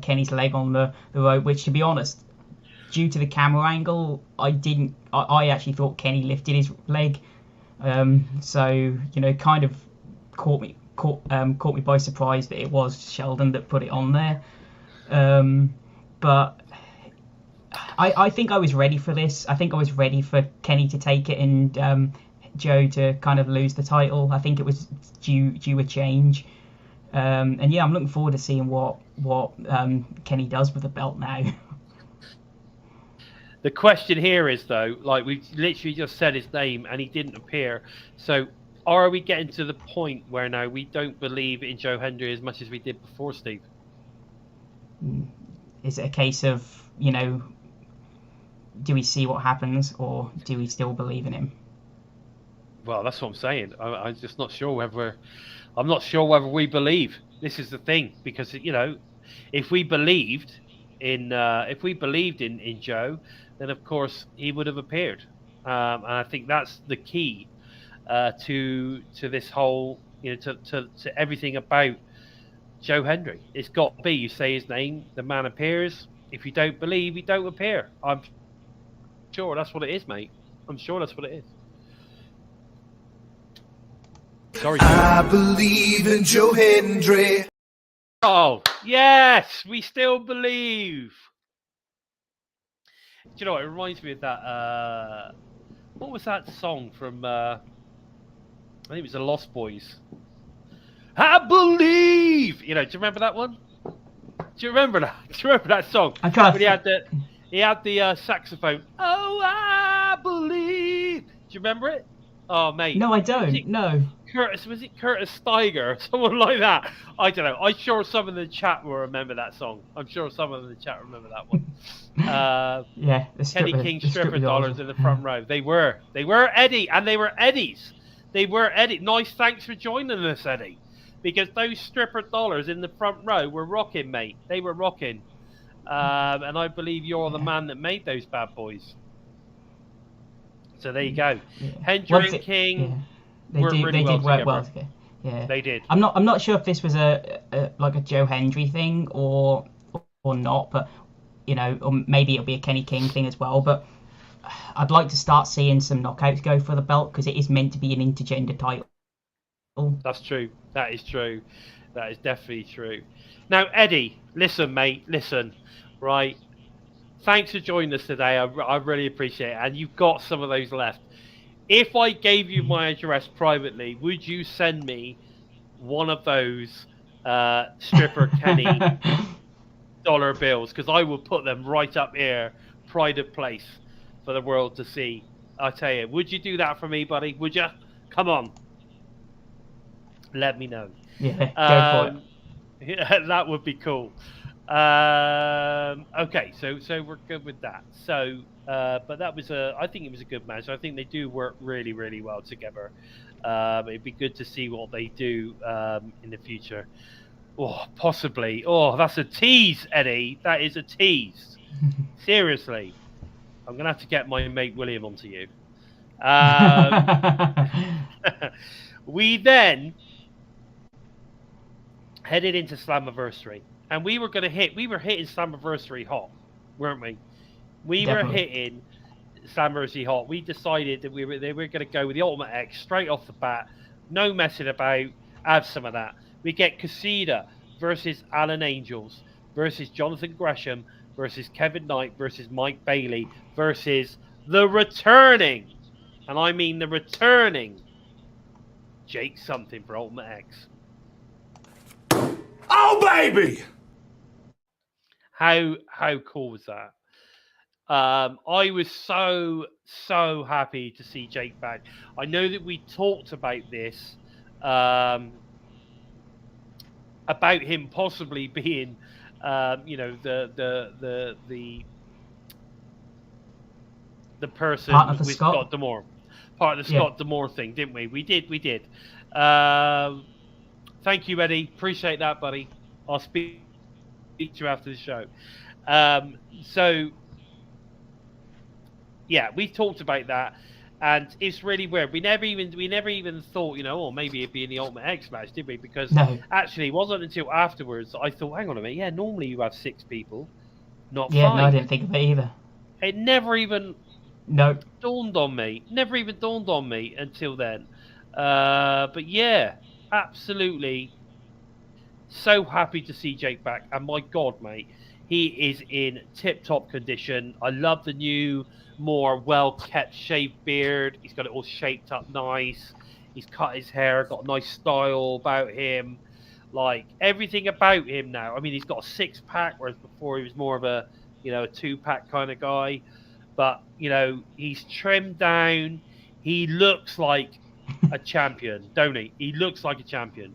Kenny's leg on the rope, which, to be honest, due to the camera angle, I actually thought Kenny lifted his leg, so kind of caught me by surprise that it was Sheldon that put it on there. But I think I was ready for this. I think I was ready for Kenny to take it and Joe to kind of lose the title. I think it was due a change. And yeah, I'm looking forward to seeing what Kenny does with the belt now. The question here is, though, like we've literally just said his name and he didn't appear. So are we getting to the point where now we don't believe in Joe Hendry as much as we did before, Steve? Is it a case of, do we see what happens, or do we still believe in him? Well, that's what I'm saying. I'm just not sure whether we believe. This is the thing, because if we believed in Joe, then of course he would have appeared. And I think that's the key to this whole, to everything about Joe Hendry. It's got to be, you say his name, the man appears. If you don't believe, he don't appear. I'm sure that's what it is, mate. I'm sure that's what it is. Sorry, Joe. I believe in Joe Hendry. Oh, yes, we still believe. Do you know what? It reminds me of that. What was that song from I think it was the Lost Boys. I believe. You know, do you remember that one? Do you remember that? Do you remember that song? I'm trying When he had the saxophone. Oh, I believe. Do you remember it? Oh, mate. No, I don't. No. Was it Curtis Steiger or someone like that? I don't know. I'm sure some in the chat will remember that song. I'm sure someone in the chat remember that one. Yeah, Kenny King stripper dollars in the front row. They were Eddie, and they were Eddies. They were Eddie. Nice, thanks for joining us, Eddie. Because those stripper dollars in the front row were rocking, mate. They were rocking. And I believe you're the man that made those bad boys. So there you go. Yeah. Hendry and King worked really well together. Yeah, they did. I'm not sure if this was a like a Joe Hendry thing or not, but you know, or maybe it'll be a Kenny King thing as well. But I'd like to start seeing some knockouts go for the belt because it is meant to be an intergender title. That's true. That is true. That is definitely true. Now, Eddie, listen, mate, listen, right? Thanks for joining us today. I really appreciate it. And you've got some of those left. If I gave you my address privately, would you send me one of those stripper Kenny dollar bills? Because I will put them right up here, pride of place for the world to see. I tell you, would you do that for me, buddy? Would you? Come on. Let me know. Yeah, go for it. Yeah, that would be cool. Okay, so we're good with that. So, but that was I think it was a good match. I think they do work really, really well together. It'd be good to see what they do in the future. Oh, possibly. Oh, that's a tease, Eddie. That is a tease. Seriously, I'm gonna have to get my mate William onto you. We then headed into Slammiversary, and we were hitting Slammiversary hot, weren't we? We Definitely. were hitting Slammiversary hot. We decided that they were going to go with the Ultimate X straight off the bat, no messing about. Have some of that. We get Casida versus Alan Angels versus Jonathan Gresham versus Kevin Knight versus Mike Bailey versus the returning, and I mean the returning, Jake something for Ultimate X. Oh, baby! How cool was that? I was so happy to see Jake back. I know that we talked about this, about him possibly being, you know, the person with Scott D'Amore, part of the Scott D'Amore thing, didn't we? We did. Thank you, Eddie. Appreciate that, buddy. I'll speak to you after the show. So, yeah, we talked about that, and it's really weird. We never even thought, you know, or maybe it'd be in the Ultimate X match, did we? Because actually, it wasn't until afterwards I thought, hang on a minute, yeah, normally you have 6 people, not 5. Yeah, no, I didn't think of it either. It never even dawned on me. Never even dawned on me until then. But yeah. Absolutely, so happy to see Jake back, and my God, mate, he is in tip-top condition. I love the new, more well-kept shaved beard. He's got it all shaped up nice. He's cut his hair, got a nice style about him. Like everything about him now. I mean, he's got a 6-pack, whereas before he was more of a, you know, a 2-pack kind of guy. But you know, he's trimmed down. He looks like a champion, don't he? He looks like a champion.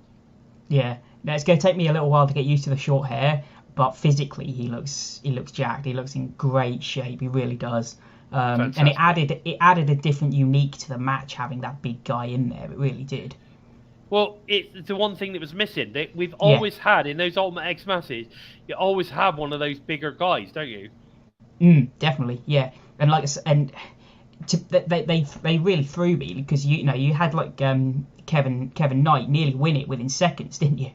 Yeah. Now it's going to take me a little while to get used to the short hair, but physically he looks jacked. He looks in great shape. He really does. And it added a different unique to the match having that big guy in there. It really did. Well, it's the one thing that was missing. We've always had in those Ultimate X matches, you always have one of those bigger guys, don't you? Definitely, yeah. And like, and they really threw me because you had like Kevin Knight nearly win it within seconds, didn't you?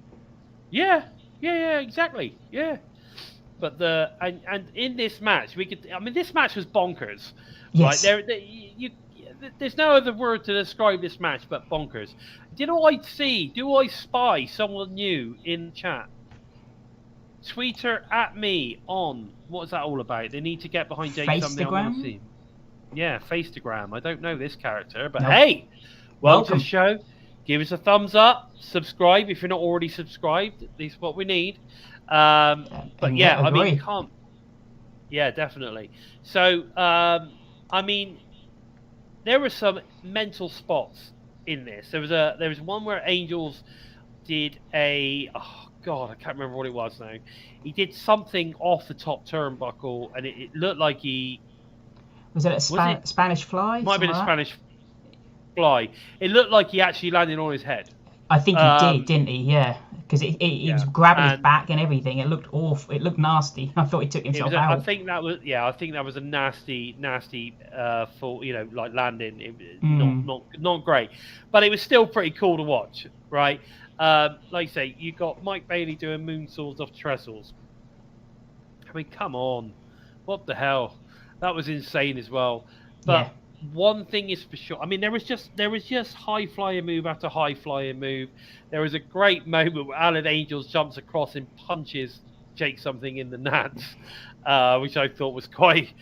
Yeah, exactly, yeah. But and in this match this match was bonkers. Yes. Right? There's no other word to describe this match but bonkers. Do I spy someone new in chat? Tweet her at me on what is that all about? They need to get behind Jake something I want to see. Yeah, Facetagram. I don't know this character, but hey, welcome to the show. give us a thumbs up, subscribe if you're not already subscribed. This is what we need. But yeah, I mean, come. Yeah, definitely. So, I mean, there were some mental spots in this. There was one where Angels did oh god, I can't remember what it was now. He did something off the top turnbuckle, and it looked like he was it a Spanish fly? Might have been a Spanish fly. It looked like he actually landed on his head. I think he did, didn't he? Yeah, because he was grabbing his back and everything. It looked awful. It looked nasty. I thought he took himself out. I think that was a nasty, full, like landing. Not great, but it was still pretty cool to watch, right? Like I say, you got Mike Bailey doing moonsaults off trestles. I mean, come on, what the hell? That was insane as well. But one thing is for sure. I mean, there was just high flying move after high flying move. There was a great moment where Alan Angels jumps across and punches Jake something in the nuts, which I thought was quite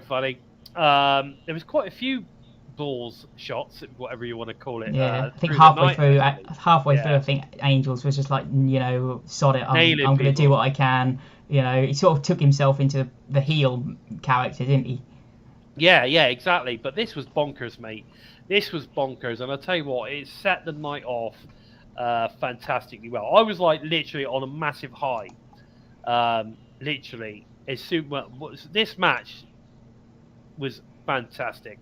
funny. There was quite a few balls shots, whatever you want to call it. Yeah, I think halfway through, I think Angels was just like, sod it, I'm going to do what I can. He sort of took himself into the heel character, didn't he? Yeah, exactly. But this was bonkers, mate. This was bonkers, and I'll tell you what, it set the night off fantastically well. I was like literally on a massive high. Literally, this match was fantastic.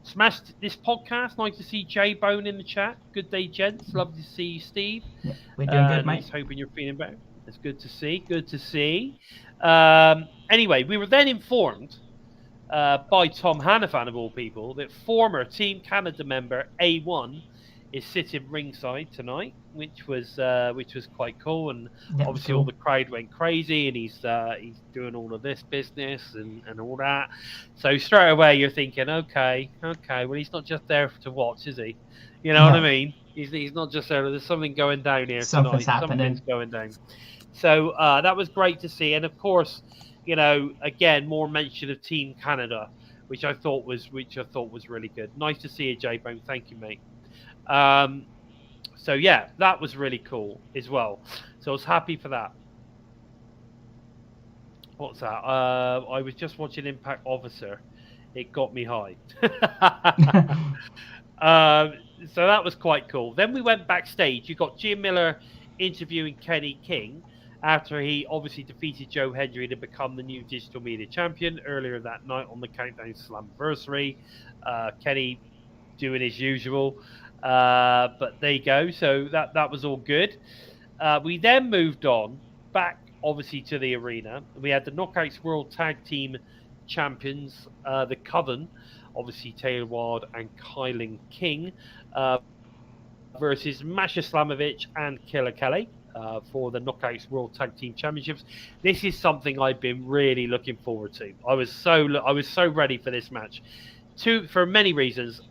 Smashed this podcast. Nice to see J Bone in the chat. Good day, gents. Love to see you, Steve. Yeah, we're doing good, mate. Hoping you're feeling better. It's good to see. Good to see. Anyway, we were then informed by Tom Hannafan of all people that former Team Canada member A1 is sitting ringside tonight, which was quite cool, and obviously all the crowd went crazy, and he's doing all of this business and all that. So straight away you're thinking, okay, well he's not just there to watch, is he? You know what I mean? He's not just there. There's something going down here Something's tonight. happening. Something's going down. So that was great to see, and of course, again, more mention of Team Canada, which I thought was really good. Nice to see you, J-Bone. Thank you, mate. So yeah, that was really cool as well. So I was happy for that. What's that? I was just watching Impact Officer. It got me high. So that was quite cool. Then we went backstage. You got Jim Miller interviewing Kenny King after he obviously defeated Joe Hendry to become the new digital media champion earlier that night on the Countdown Slammiversary. Kenny doing his usual. But there you go. So that was all good. We then moved on back, obviously, to the arena. We had the Knockouts World Tag Team Champions, the Coven, obviously Taylor Wilde and Kylan King, versus Masha Slamovich and Killer Kelly for the Knockouts World Tag Team Championships. This is something I've been really looking forward to. I was so ready for this match, for many reasons.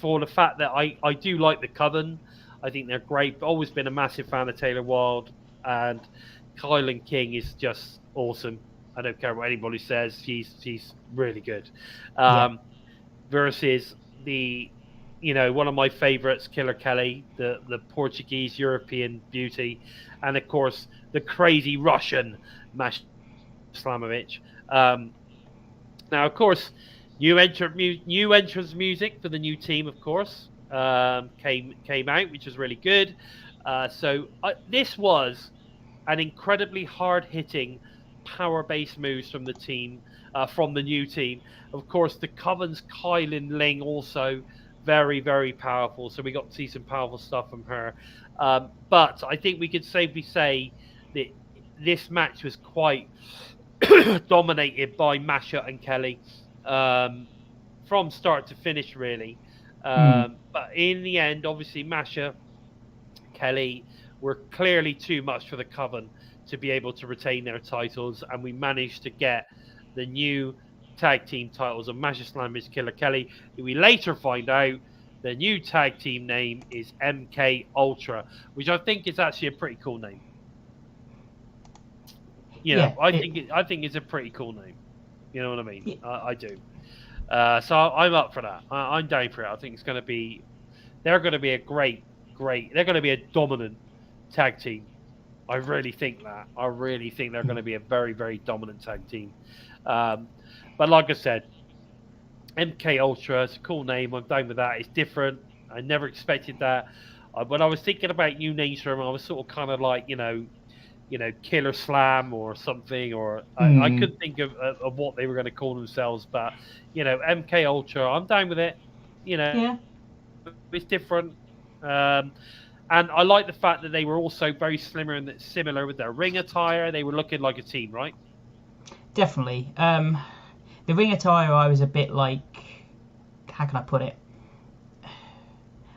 For the fact that I do like the Coven. I think they're great. Always been a massive fan of Taylor Wilde, and Kylan King is just awesome. I don't care what anybody says. She's really good. Versus the, one of my favorites, Killer Kelly, the Portuguese European beauty, and of course the crazy Russian Masha Slamovich. Now, of course, new entrance music for the new team, of course, came out, which was really good. So this was an incredibly hard-hitting, power-based moves from the team, from the new team. Of course, the Coven's Kylan Ling also very, very powerful. So we got to see some powerful stuff from her. But I think we could safely say that this match was quite dominated by Masha and Kelly. From start to finish, really. But in the end, obviously, Masha, Kelly were clearly too much for the Coven to be able to retain their titles, and we managed to get the new tag team titles of Masha Slamovich, Killer Kelly. We later find out the new tag team name is MK Ultra, which I think is actually a pretty cool name. I think it's a pretty cool name. You know what I mean? Yeah. I do. So I'm up for that. I'm down for it. I think it's going to be they're going to be a great. They're going to be a dominant tag team. I really think that. I really think they're going to be a very, very dominant tag team. But like I said, MK Ultra, it's a cool name. I'm down with that. It's different. I never expected that. When I was thinking about new names for them, I was sort of kind of like, Killer Slam or something, or I couldn't think of what they were going to call themselves. But, MK Ultra, I'm down with it. It's different. And I like the fact that they were also very similar with their ring attire. They were looking like a team, right? Definitely. The ring attire, I was a bit like, how can I put it?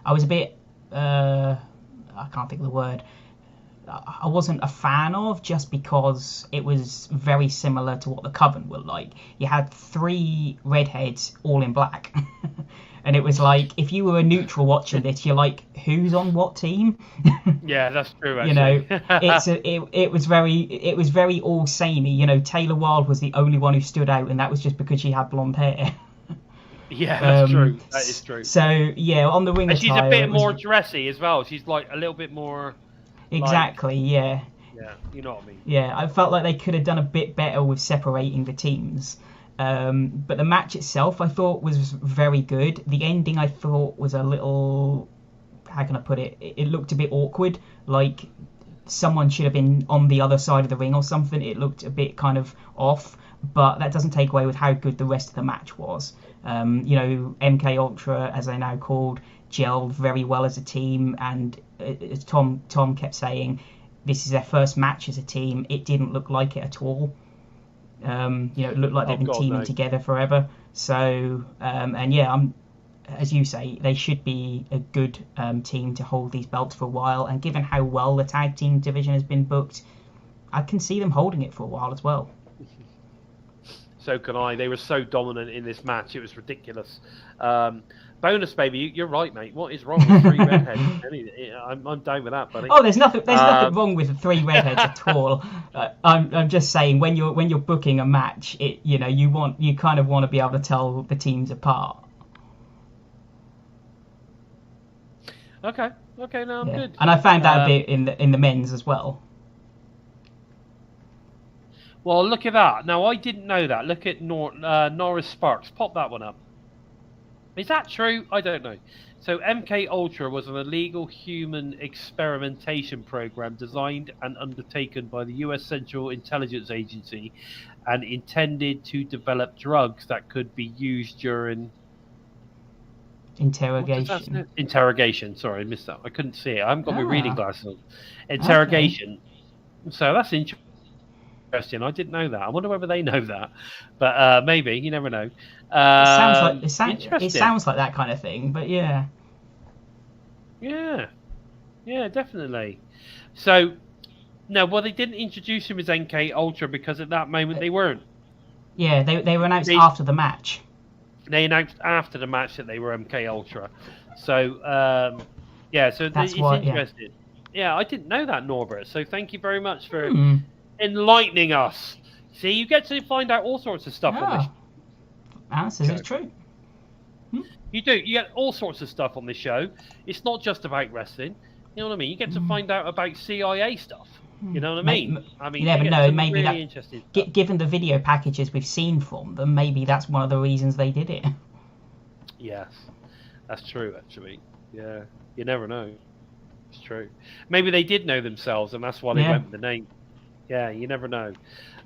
I was a bit, I can't think of the word. I wasn't a fan of, just because it was very similar to what the Coven were like. You had 3 redheads all in black. And it was like, if you were a neutral watching this, you're like, who's on what team? Yeah, that's true. Actually. It was very all samey. Taylor Wilde was the only one who stood out, and that was just because she had blonde hair. Yeah, that's true. That is true. So yeah, on the ring attire, she's a bit more dressy as well. She's like a little bit more. Exactly. Yeah. Yeah, you know what I mean. Yeah, I felt like they could have done a bit better with separating the teams. But the match itself, I thought, was very good. The ending, I thought, was a little... How can I put it? It looked a bit awkward. Like someone should have been on the other side of the ring or something. It looked a bit kind of off. But that doesn't take away with how good the rest of the match was. MK Ultra, as they're now called, gelled very well as a team. And as Tom kept saying, this is their first match as a team. It didn't look like it at all. It looked like they've been teaming together forever. So, as you say, they should be a good team to hold these belts for a while. And given how well the tag team division has been booked, I can see them holding it for a while as well. So can I. They were so dominant in this match; it was ridiculous. Bonus, baby, you're right, mate. What is wrong with 3 redheads? I'm down with that, buddy. Oh, there's nothing wrong with the 3 redheads at all. I'm just saying, when you're booking a match, you kind of want to be able to tell the teams apart. Okay, no, I'm good. And I found that a bit in the men's as well. Well, look at that. Now, I didn't know that. Look at Norris Sparks. Pop that one up. Is that true? I don't know. So MK Ultra was an illegal human experimentation program designed and undertaken by the US Central Intelligence Agency and intended to develop drugs that could be used during... Interrogation. Sorry, I missed that. I couldn't see it. I haven't got my reading glasses on. Interrogation. Okay. So that's interesting. I didn't know that. I wonder whether they know that, but maybe, you never know. It sounds like that kind of thing, but yeah, definitely. So no, they didn't introduce him as MK Ultra because at that moment they weren't. Yeah, they were announced after the match. They announced after the match that they were MK Ultra. So so it's interesting. Yeah, I didn't know that, Norbert. So thank you very much for enlightening us. See, you get to find out all sorts of stuff on this. Answers is true. You do. You get all sorts of stuff on this show. It's not just about wrestling. You know what I mean? You get to find out about CIA stuff. You know what I mean? You never know. Maybe really interesting given the video packages we've seen from them, maybe that's one of the reasons they did it. Yes, that's true. Actually, yeah. You never know. It's true. Maybe they did know themselves, and that's why they went with the name. Yeah, you never know.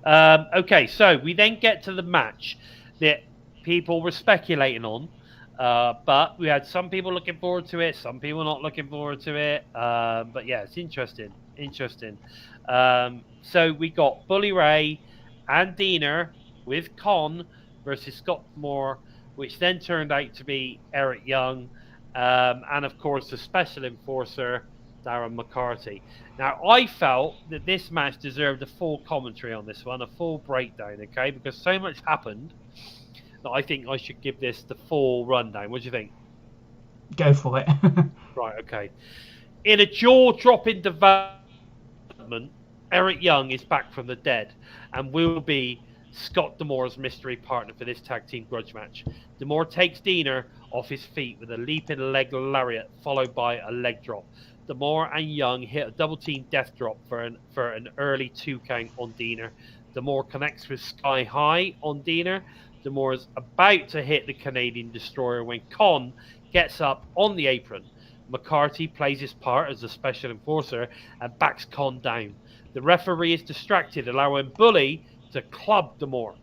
Okay, so we then get to the match that people were speculating on, but we had some people looking forward to it, some people not looking forward to it. But yeah, it's interesting. So we got Bully Ray and Diener with Con versus Scott Moore, which then turned out to be Eric Young, and of course the special enforcer, Darren McCarty. Now, I felt that this match deserved a full commentary on this one, a full breakdown, okay? Because so much happened that I think I should give this the full rundown. What do you think? Go for it. Right, okay. In a jaw-dropping development, Eric Young is back from the dead and will be Scott D'Amore's mystery partner for this tag team grudge match. D'Amore takes Diener off his feet with a leaping leg lariat followed by a leg drop. D'Amore and Young hit a double team death drop for an early 2 count on Diener. D'Amore connects with Sky High on Diener. D'Amore is about to hit the Canadian Destroyer when Con gets up on the apron. McCarthy plays his part as a special enforcer and backs Con down. The referee is distracted, allowing Bully to club D'Amore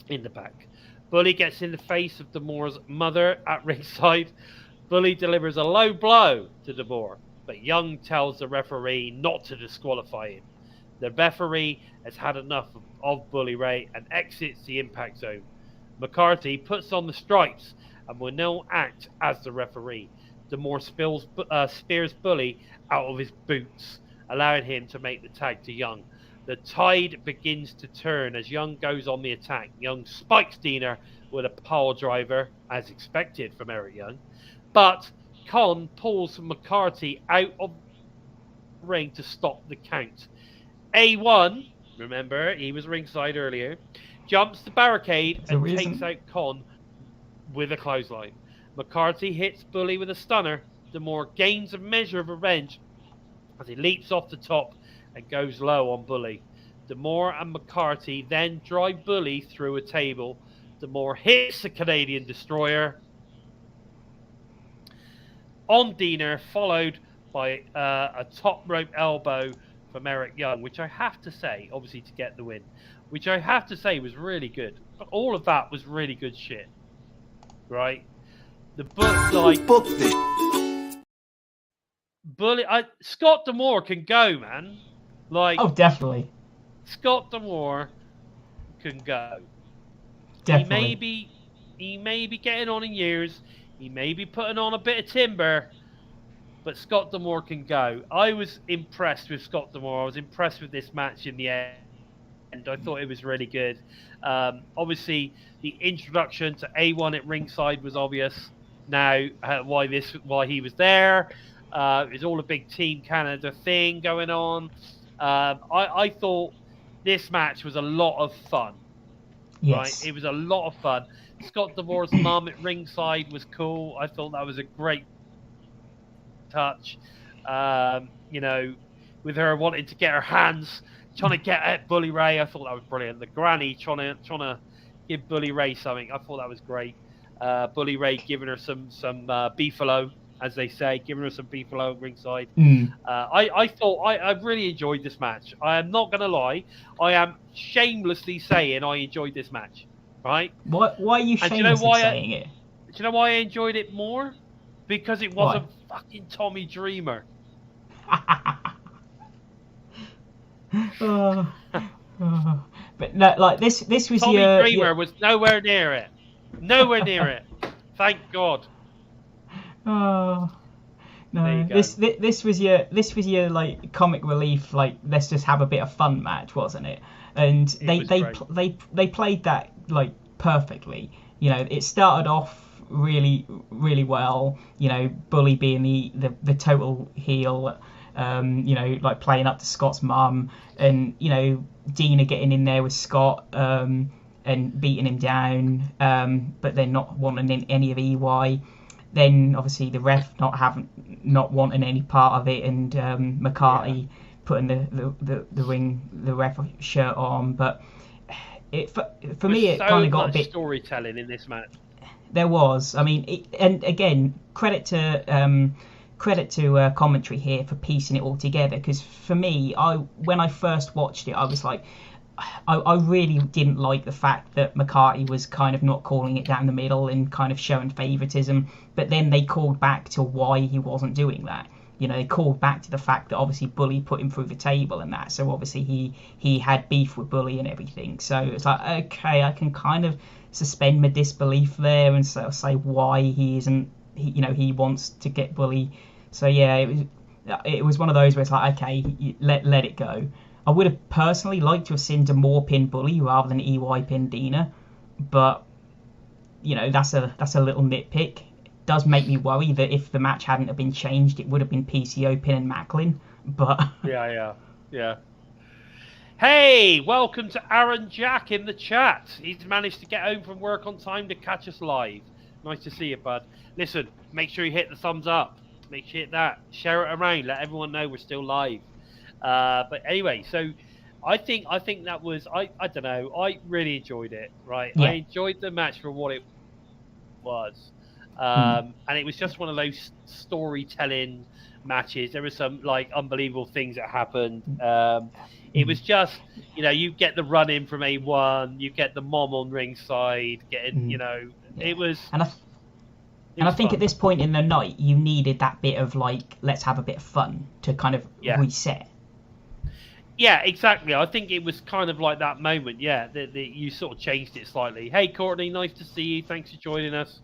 in the back. Bully gets in the face of D'Amore's mother at ringside. Bully delivers a low blow to D'Amore, but Young tells the referee not to disqualify him. The referee has had enough of Bully Ray and exits the impact zone. McCarthy puts on the stripes and will now act as the referee. D'Amore spears Bully out of his boots, allowing him to make the tag to Young. The tide begins to turn as Young goes on the attack. Young spikes Diener with a pile driver, as expected from Eric Young. But Con pulls McCarthy out of the ring to stop the count. A1, remember, he was ringside earlier, jumps the barricade and takes out Con with a clothesline. McCarthy hits Bully with a stunner. D'Amore gains a measure of revenge as he leaps off the top and goes low on Bully. D'Amore and McCarthy then drive Bully through a table. D'Amore hits the Canadian Destroyer on Diener, followed by a top rope elbow from Eric Young, which I have to say, obviously to get the win, which I have to say was really good. All of that was really good shit, right? The book, like, booked this? Bully, Scott D'Amore can go, man. Like, Oh, definitely. Scott D'Amore can go. Definitely. He may be getting on in years. He may be putting on a bit of timber, but Scott D'Amore can go. I was impressed with Scott D'Amore. I was impressed with this match in the end. I thought it was really good. Obviously, the introduction to A1 at ringside was obvious. Now, why he was there. It's all a big Team Canada thing going on. I thought this match was a lot of fun. Yes. Right? It was a lot of fun. Scott D'Amore's mum at ringside was cool. I thought that was a great touch. You know, with her wanting to get her hands, trying to get at Bully Ray. I thought that was brilliant. The granny trying to give Bully Ray something. I thought that was great. Bully Ray giving her some beefalo, as they say, giving her some beefalo at ringside. I thought I really enjoyed this match. I am not going to lie. I am shamelessly saying I enjoyed this match. Right? Why are you shamelessly saying it? Do you know why I enjoyed it more? Because it wasn't fucking Tommy Dreamer. But no, like this was Tommy Dreamer was nowhere near it. Nowhere near it. Thank God. Oh no! There you This was your like comic relief, like let's just have a bit of fun match, wasn't it? And they played that like perfectly. You know, it started off really well. You know, Bully being the total heel. You know, like playing up to Scott's mum, and you know Dina getting in there with Scott and beating him down, but then not wanting any of EY. Then obviously the ref not wanting any part of it, and McCarthy putting the ref shirt on. But for me it kind of got a bit storytelling in this match. There was, I mean, and again credit to commentary here for piecing it all together, because for me, when I first watched it, I was like, I really didn't like the fact that McCarthy was kind of not calling it down the middle and kind of showing favouritism, but then they called back to why he wasn't doing that. You know, they called back to the fact that obviously Bully put him through the table and that, so obviously he had beef with Bully and everything. So it's like, okay, I can kind of suspend my disbelief there and sort of say why he isn't, he wants to get Bully. So yeah, it was one of those where it's like, okay, let it go. I would have personally liked to have seen D'Amore pin Bully rather than EY pin Dina, but you know, that's a little nitpick. It does make me worry that if the match hadn't have been changed, it would have been PCO pinning Macklin. But yeah. Hey, welcome to Aaron Jack in the chat. He's managed to get home from work on time to catch us live. Nice to see you, bud. Listen, make sure you hit the thumbs up. Make sure you hit that. Share it around. Let everyone know we're still live. But anyway, so I think that was I don't know. I really enjoyed it. Right, Yeah. I enjoyed the match for what it was, and it was just one of those storytelling matches. There were some like unbelievable things that happened. It was just, you get the run in from A1, you get the mom on ringside, getting, it was. And I think at this point in the night, you needed that bit of like, let's have a bit of fun to kind of reset. Yeah, exactly. I think it was kind of like that moment. Yeah, that you sort of changed it slightly. Hey, Courtney, nice to see you. Thanks for joining us.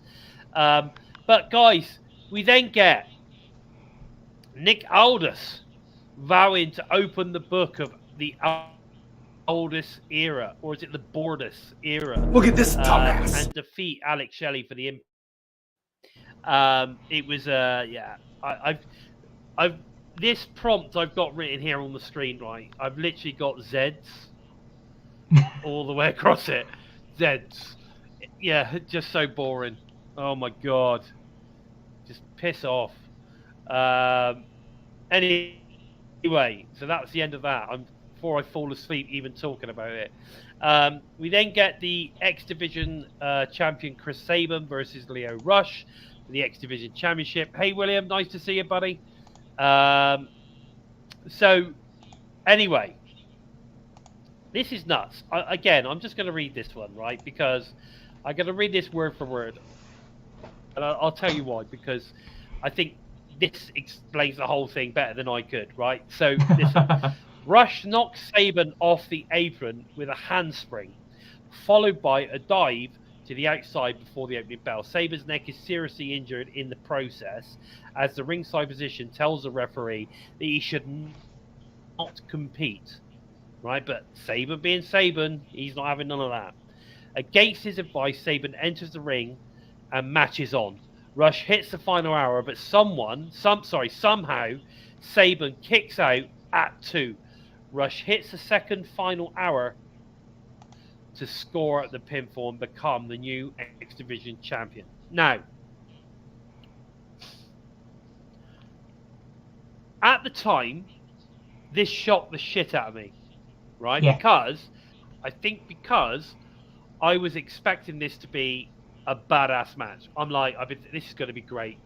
But guys, we then get Nick Aldis vowing to open the book of the Aldis era, or is it the Bordis era? Look at this dumbass. And defeat Alex Shelley for the it was I've this prompt I've got written here on the screen, right? I've literally got Zeds all the way across it. Zeds. Yeah, just so boring. Oh my god. Just piss off. Anyway, so that's the end of that. Before I fall asleep even talking about it. We then get the X Division champion Chris Sabin versus Leo Rush for the X Division Championship. Hey William, nice to see you, buddy. So anyway, this is nuts. Again, I'm just going to read this one, right? Because I'm going to read this word for word. And I'll tell you why, because I think this explains the whole thing better than I could, right? So listen. Rush knocks Sabin off the apron with a handspring, followed by a dive to the outside before the opening bell. Sabin's neck is seriously injured in the process, as the ringside physician tells the referee that he should not compete. Right, but Sabin being Sabin, he's not having none of that. Against his advice, Sabin enters the ring and matches on. Rush hits the final hour, but somehow Sabin kicks out at 2. Rush hits the second final hour to score the pinfall and become the new X Division champion. Now, at the time, this shocked the shit out of me, right? Yeah. Because I was expecting this to be a badass match. I'm like, this is going to be great.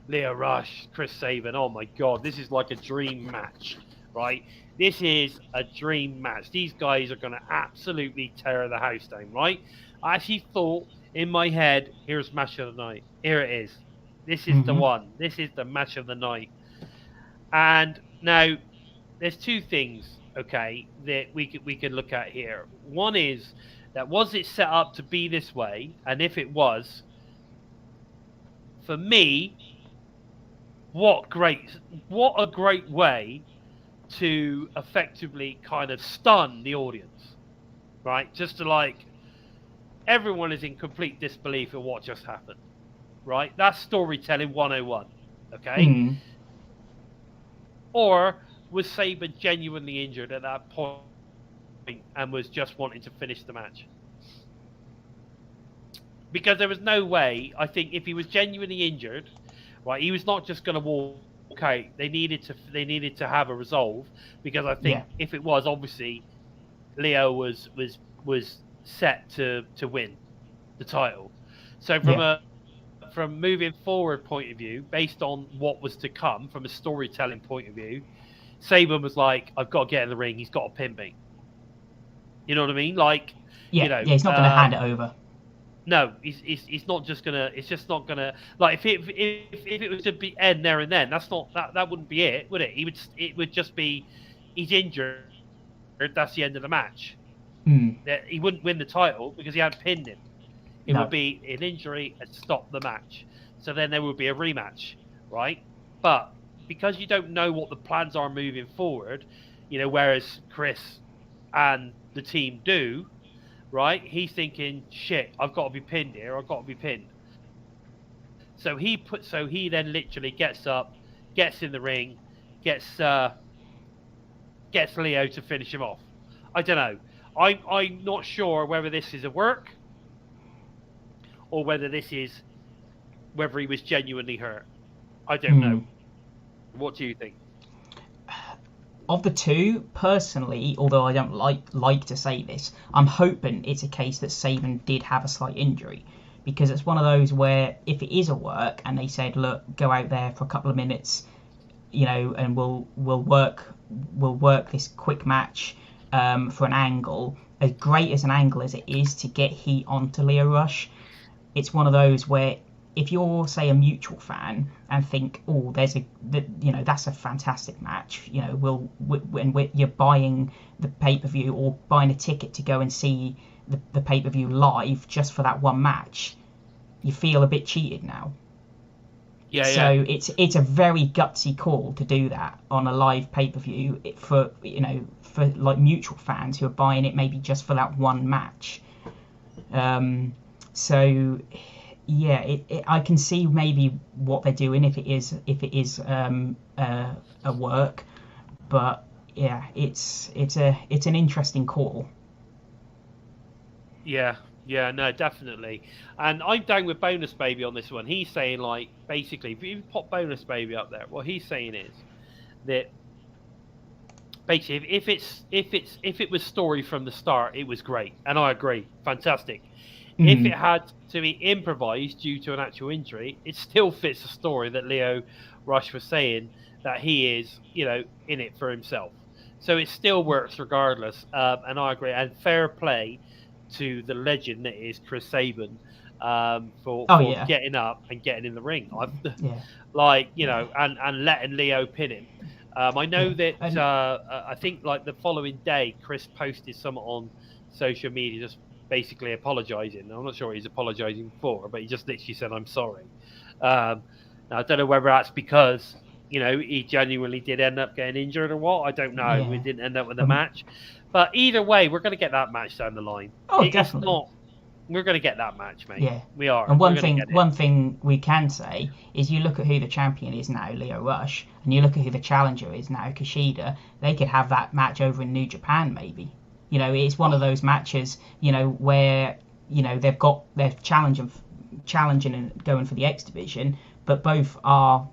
Leo Rush, Chris Sabin, oh my god, this is like a dream match, right? This is a dream match. These guys are going to absolutely tear the house down, right? I actually thought in my head, here's match of the night. Here it is. This is the one. This is the match of the night. And now, there's two things, okay, that we could look at here. One is that was it set up to be this way? And if it was, for me, what a great way to effectively kind of stun the audience, right? Just to like, everyone is in complete disbelief of what just happened, right? That's storytelling 101, okay? Or was Sabin genuinely injured at that point and was just wanting to finish the match? Because there was no way, I think, if he was genuinely injured, right, he was not just going to walk out. They needed to have a resolve, because I think if it was, obviously Leo was set to win the title. So from moving forward point of view, based on what was to come from a storytelling point of view, Sabin was like, I've got to get in the ring. He's got to pin me. You know what I mean? Like, he's not going to hand it over. No, he's not just gonna. It's just not gonna. Like if it was to be end there and then, that wouldn't be it, would it? It would just be, he's injured. That's the end of the match. That he wouldn't win the title because he hadn't pinned him. It would be an injury and stop the match. So then there would be a rematch, right? But because you don't know what the plans are moving forward, whereas Chris and the team do, right? He's thinking, shit, I've got to be pinned here. I've got to be pinned. So he then literally gets up, gets in the ring, gets Leo to finish him off. I don't know. I'm not sure whether this is a work or whether he was genuinely hurt. I don't know. What do you think? Of the two, personally, although I don't like to say this, I'm hoping it's a case that Saban did have a slight injury, because it's one of those where if it is a work and they said, look, go out there for a couple of minutes, and we'll work this quick match for an angle, as great as an angle as it is to get heat onto Lio Rush, it's one of those where if you're, say, a mutual fan and think, oh, that's a fantastic match, when you're buying the pay-per-view or buying a ticket to go and see the pay-per-view live just for that one match, you feel a bit cheated now. So it's a very gutsy call to do that on a live pay-per-view for like mutual fans who are buying it maybe just for that one match. I can see maybe what they're doing if it is a work, but yeah, it's an interesting call. Yeah, no, definitely. And I'm down with Bonus Baby on this one. He's saying, like, basically, if you pop Bonus Baby up there, what he's saying is that basically if it was story from the start, it was great, and I agree, fantastic. If it had to be improvised due to an actual injury, it still fits the story that Lio Rush was saying, that he is, in it for himself. So it still works regardless, and I agree. And fair play to the legend that is Chris Sabin for getting up and getting in the ring. And letting Lio pin him. I know that I think like the following day, Chris posted something on social media just basically apologising. I'm not sure what he's apologising for, but he just literally said, I'm sorry. Now, I don't know whether that's because, he genuinely did end up getting injured or what. I don't know. Yeah. We didn't end up with a match. But either way, we're going to get that match down the line. Oh, definitely. We're going to get that match, mate. Yeah. We are. And one thing we can say is you look at who the champion is now, Lio Rush, and you look at who the challenger is now, Kushida, they could have that match over in New Japan, maybe. It's one of those matches, where, they're challenging and going for the X division, but both are,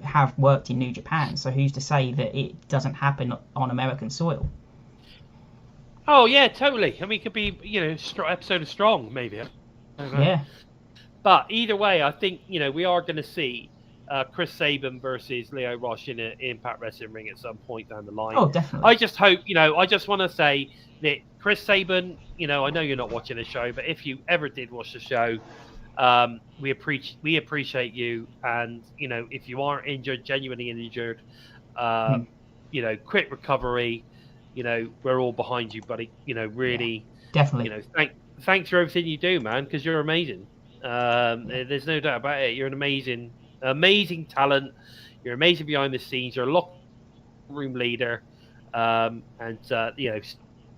have worked in New Japan. So who's to say that it doesn't happen on American soil? Oh, yeah, totally. I mean, it could be, episode of Strong, maybe. Yeah. But either way, I think, we are going to see Chris Sabin versus Lio Rush in an Impact Wrestling ring at some point down the line. Oh, definitely. I just hope, I just want to say that Chris Sabin, I know you're not watching the show, but if you ever did watch the show, we appreciate you. And, if you are injured, genuinely injured, quick recovery, we're all behind you, buddy. Really. Yeah, definitely. Thanks for everything you do, man, because you're amazing. There's no doubt about it. You're an amazing talent. You're amazing behind the scenes. You're a locker room leader, and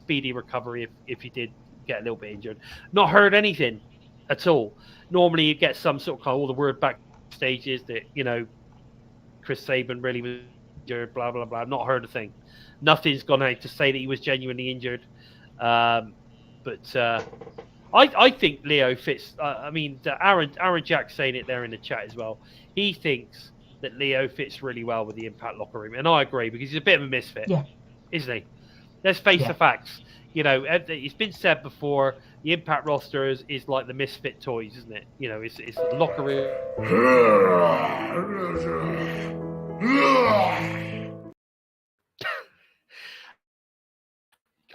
speedy recovery if you did get a little bit injured. Not heard anything at all. Normally you get some sort of all the word backstage is that Chris Sabin really was injured. Blah blah blah. Not heard a thing. Nothing's gone out to say that he was genuinely injured. But I think Lio fits. Aaron Jack saying it there in the chat as well. He thinks that Lio fits really well with the Impact locker room, and I agree because he's a bit of a misfit, isn't he? Let's face the facts. It's been said before. The Impact roster is like the misfit toys, isn't it? It's the locker room.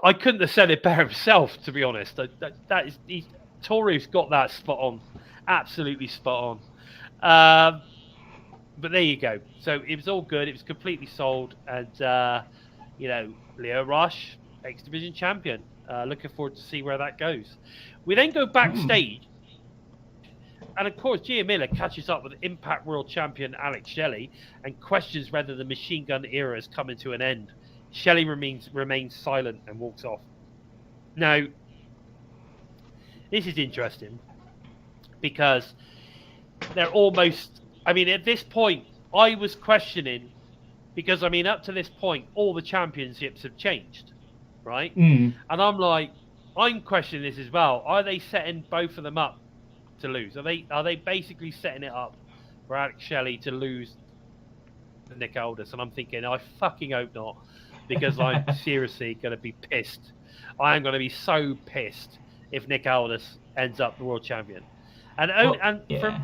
I couldn't have said it better himself, to be honest. Toru's got that spot on, absolutely spot on. But there you go. So it was all good. It was completely sold, and Lio Rush, X Division champion. Looking forward to see where that goes. We then go backstage, and of course, Gia Miller catches up with Impact World Champion Alex Shelley and questions whether the Machine Gun era is coming to an end. Shelley remains silent and walks off. Now, this is interesting because they're almost... at this point, I was questioning because, up to this point, all the championships have changed. right? Mm. And I'm questioning this as well. Are they setting both of them up to lose? Are they basically setting it up for Alex Shelley to lose to Nick Aldis? And I'm thinking, I fucking hope not, because I'm seriously going to be pissed. I am going to be so pissed if Nick Aldis ends up the world champion. And for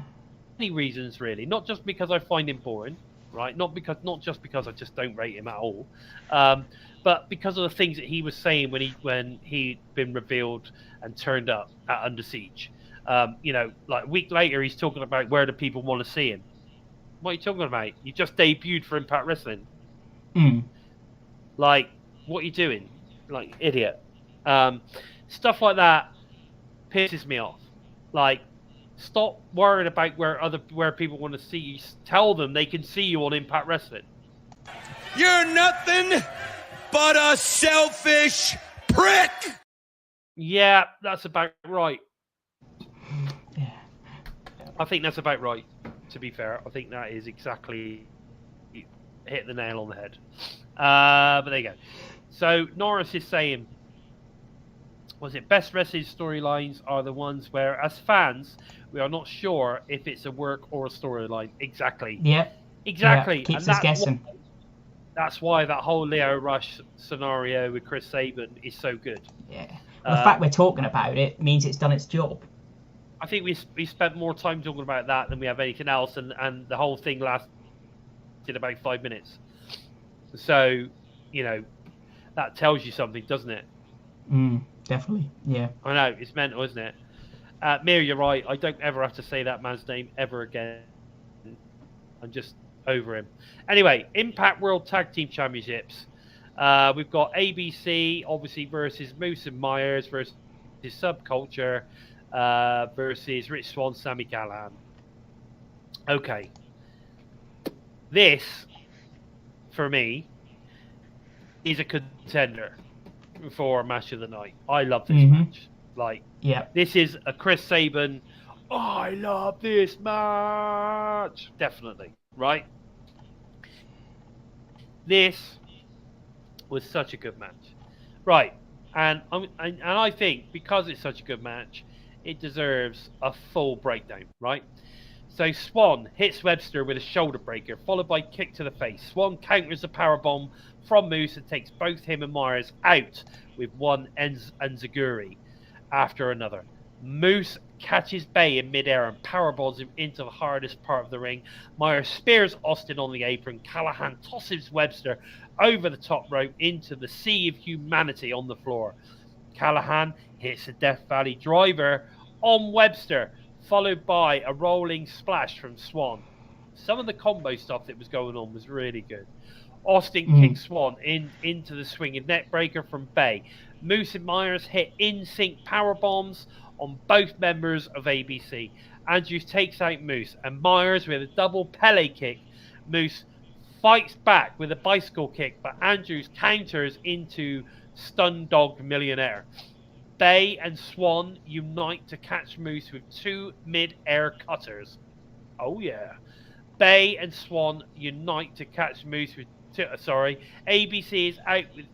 many reasons, really. Not just because I find him boring, right? Not just because I just don't rate him at all, but because of the things that he was saying when he'd been revealed and turned up at Under Siege. Like a week later, he's talking about where do people want to see him. What are you talking about? You just debuted for Impact Wrestling. Mm. Like, what are you doing? Like, idiot. Stuff like that pisses me off. Like, stop worrying about where people want to see you. Tell them they can see you on Impact Wrestling. You're nothing but a selfish prick! Yeah, that's about right. Yeah. I think that's about right, to be fair. I think that is exactly hit the nail on the head. But there you go. So Norris is saying, was it best wrestling storylines are the ones where, as fans, we are not sure if it's a work or a storyline. Exactly. Yeah. Exactly. Yeah. Keeps us guessing. That's why that whole Leo Rush scenario with Chris Sabin is so good. Yeah. Well, the fact we're talking about it means it's done its job. I think we spent more time talking about that than we have anything else, and the whole thing lasted about 5 minutes. So, that tells you something, doesn't it? Definitely, yeah. I know, it's mental, isn't it? Mir, you're right. I don't ever have to say that man's name ever again. I'm just over him. Anyway, Impact World Tag Team Championships. We've got ABC, obviously, versus Moose and Myers versus Subculture versus Rich Swann, Sami Callihan. Okay. This, for me, is a contender for match of the night. I love this match. Like, this is a Chris Sabin. Oh, I love this match. Definitely, right? This was such a good match, right? And I think because it's such a good match, it deserves a full breakdown, right? So Swann hits Webster with a shoulder breaker, followed by kick to the face. Swann counters a powerbomb from Moose and takes both him and Myers out with one enziguri after another. Moose catches Bay in midair and powerballs him into the hardest part of the ring. Myers spears Austin on the apron. Callihan tosses Webster over the top rope into the sea of humanity on the floor. Callihan hits a Death Valley driver on Webster, followed by a rolling splash from Swann. Some of the combo stuff that was going on was really good. Austin kicks Swann into the swinging neckbreaker from Bay. Moose and Myers hit in-sync power bombs on both members of ABC. Andrews takes out Moose and Myers with a double Pele kick. Moose fights back with a bicycle kick, but Andrews counters into Stun Dog Millionaire. Bay and Swann unite to catch Moose with two mid-air cutters. Oh yeah. Bay and Swann unite to catch Moose with ABC is out with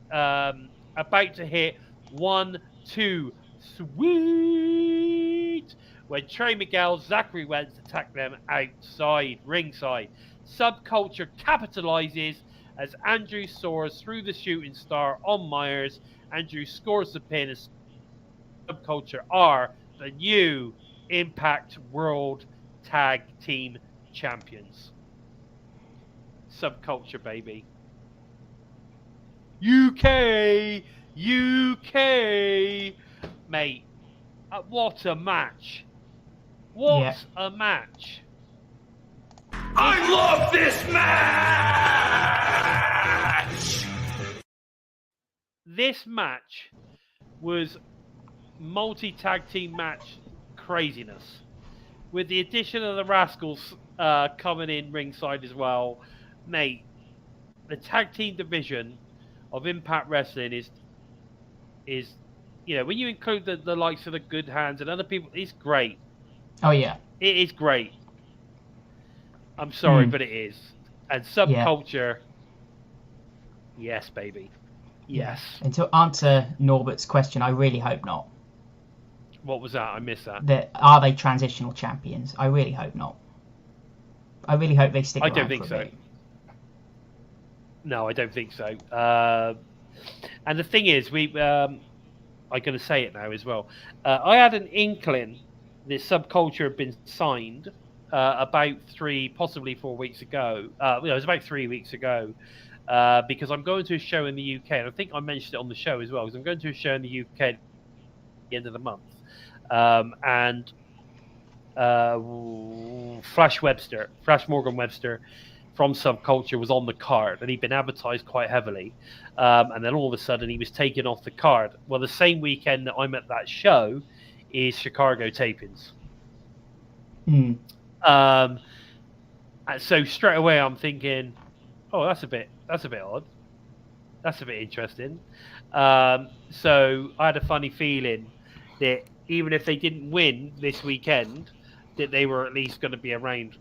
about to hit 1-2 sweet when Trey Miguel, Zachary Wentz attack them outside ringside. Subculture capitalizes as Andrew soars through the shooting star on Myers. Andrew scores the pin as Subculture are the new Impact World Tag Team Champions. Subculture, baby. UK, mate. What a match! What a match! I love this match! This match was multi-tag team match craziness. With the addition of the Rascals coming in ringside as well. Mate, the tag team division of Impact Wrestling is when you include the likes of the Good Hands and other people, it's great. Oh yeah. It is great. I'm sorry, but it is. And Subculture, yes, baby. Yes. And to answer Norbert's question, I really hope not. What was that? I missed that. Are they transitional champions? I really hope not. I really hope they stick around. I don't think so. No, I don't think so. And the thing is, I'm going to say it now as well. I had an inkling that Subculture had been signed about 3, possibly 4 weeks ago. It was about 3 weeks ago. Because I'm going to a show in the UK, and I think I mentioned it on the show as well, because I'm going to a show in the UK at the end of the month. And Flash Morgan Webster from Subculture was on the card, and he'd been advertised quite heavily. And then all of a sudden he was taken off the card. Well, the same weekend that I'm at that show is Chicago tapings. So straight away I'm thinking, oh, that's a bit odd. That's a bit interesting. So I had a funny feeling that even if they didn't win this weekend, that they were at least going to be around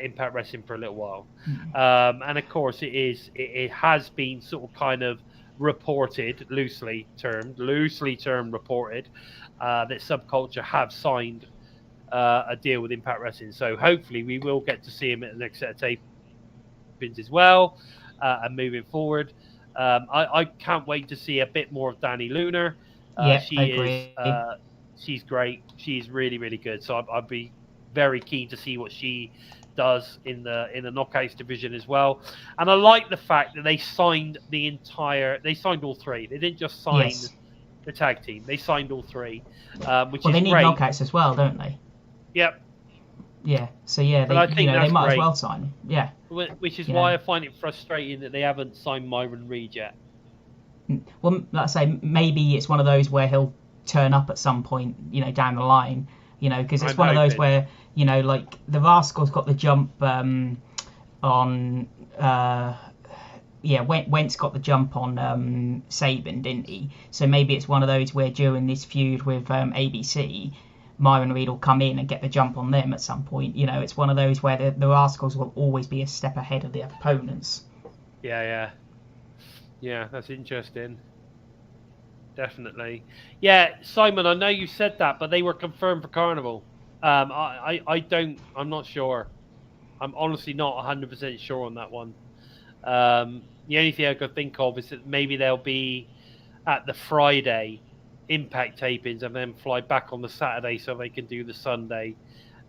Impact Wrestling for a little while. And of course, it has been sort of kind of reported, loosely termed reported, that Subculture have signed a deal with Impact Wrestling. So hopefully we will get to see him at the next set of tapings as well. And moving forward, I can't wait to see a bit more of Danny Lunar. She's great. She's really, really good. So I'd be very keen to see what she does in the knockouts division as well. And I like the fact that they signed all 3. They didn't just sign the tag team. They signed all 3, which is they need great. knockouts as well, don't they? Yep. Yeah. So yeah, they might as well sign them. Yeah. Which is why I find it frustrating that they haven't signed Myron Reed yet. Well, like I say, maybe it's one of those where he'll turn up at some point, down the line, because it's one of those where, like the Rascals got the jump on, Wentz got the jump on Sabin, didn't he? So maybe it's one of those where during this feud with ABC, Myron Reed will come in and get the jump on them at some point. It's one of those where the Rascals will always be a step ahead of the opponents. Yeah, that's interesting. Definitely. Yeah, Simon, I know you said that, but they were confirmed for Carnival. I'm not sure. I'm honestly not 100% sure on that one. The only thing I could think of is that maybe they'll be at the Friday Impact tapings and then fly back on the Saturday so they can do the Sunday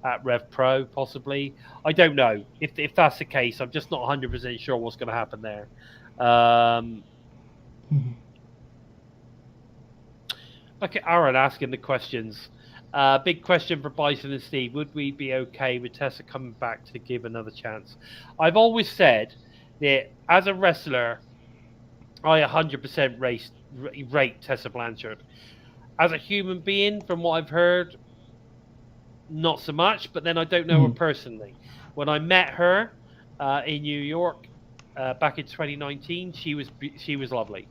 at Rev Pro, possibly. I don't know. If that's the case, I'm just not 100% sure what's going to happen there. Okay, Aaron asking the questions. Big question for Bison and Steve. Would we be okay with Tessa coming back to give another chance? I've always said that as a wrestler, I 100% rate Tessa Blanchard. As a human being, from what I've heard, not so much, but then I don't know her personally. When I met her in New York back in 2019, she was lovely.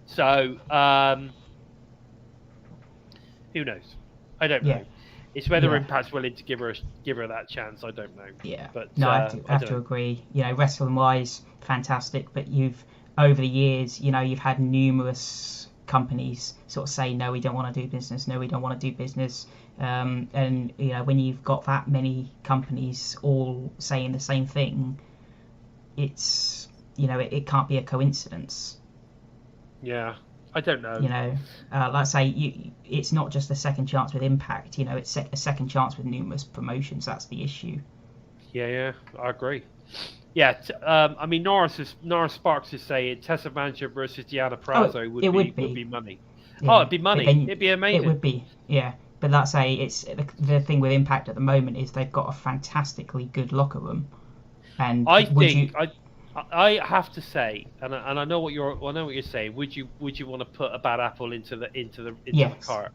So who knows? I don't know. It's whether Impact's willing to give her that chance. I don't know. Yeah, but I have to agree. Wrestling wise, fantastic. But over the years, you've had numerous companies sort of say, no, we don't want to do business. No, we don't want to do business. And when you've got that many companies all saying the same thing, it's it can't be a coincidence. Yeah. I don't know. Like I say, it's not just a second chance with Impact. It's a second chance with numerous promotions. That's the issue. Yeah, I agree. Yeah, I mean, Norris Sparks is saying Tessa Blanchard versus Deanna Prazo would be money. Yeah. Oh, it'd be money. It'd be amazing. It would be, yeah. But that's it's the thing with Impact at the moment is they've got a fantastically good locker room, and I have to say, and I know what you're saying. Would you want to put a bad apple into the cart?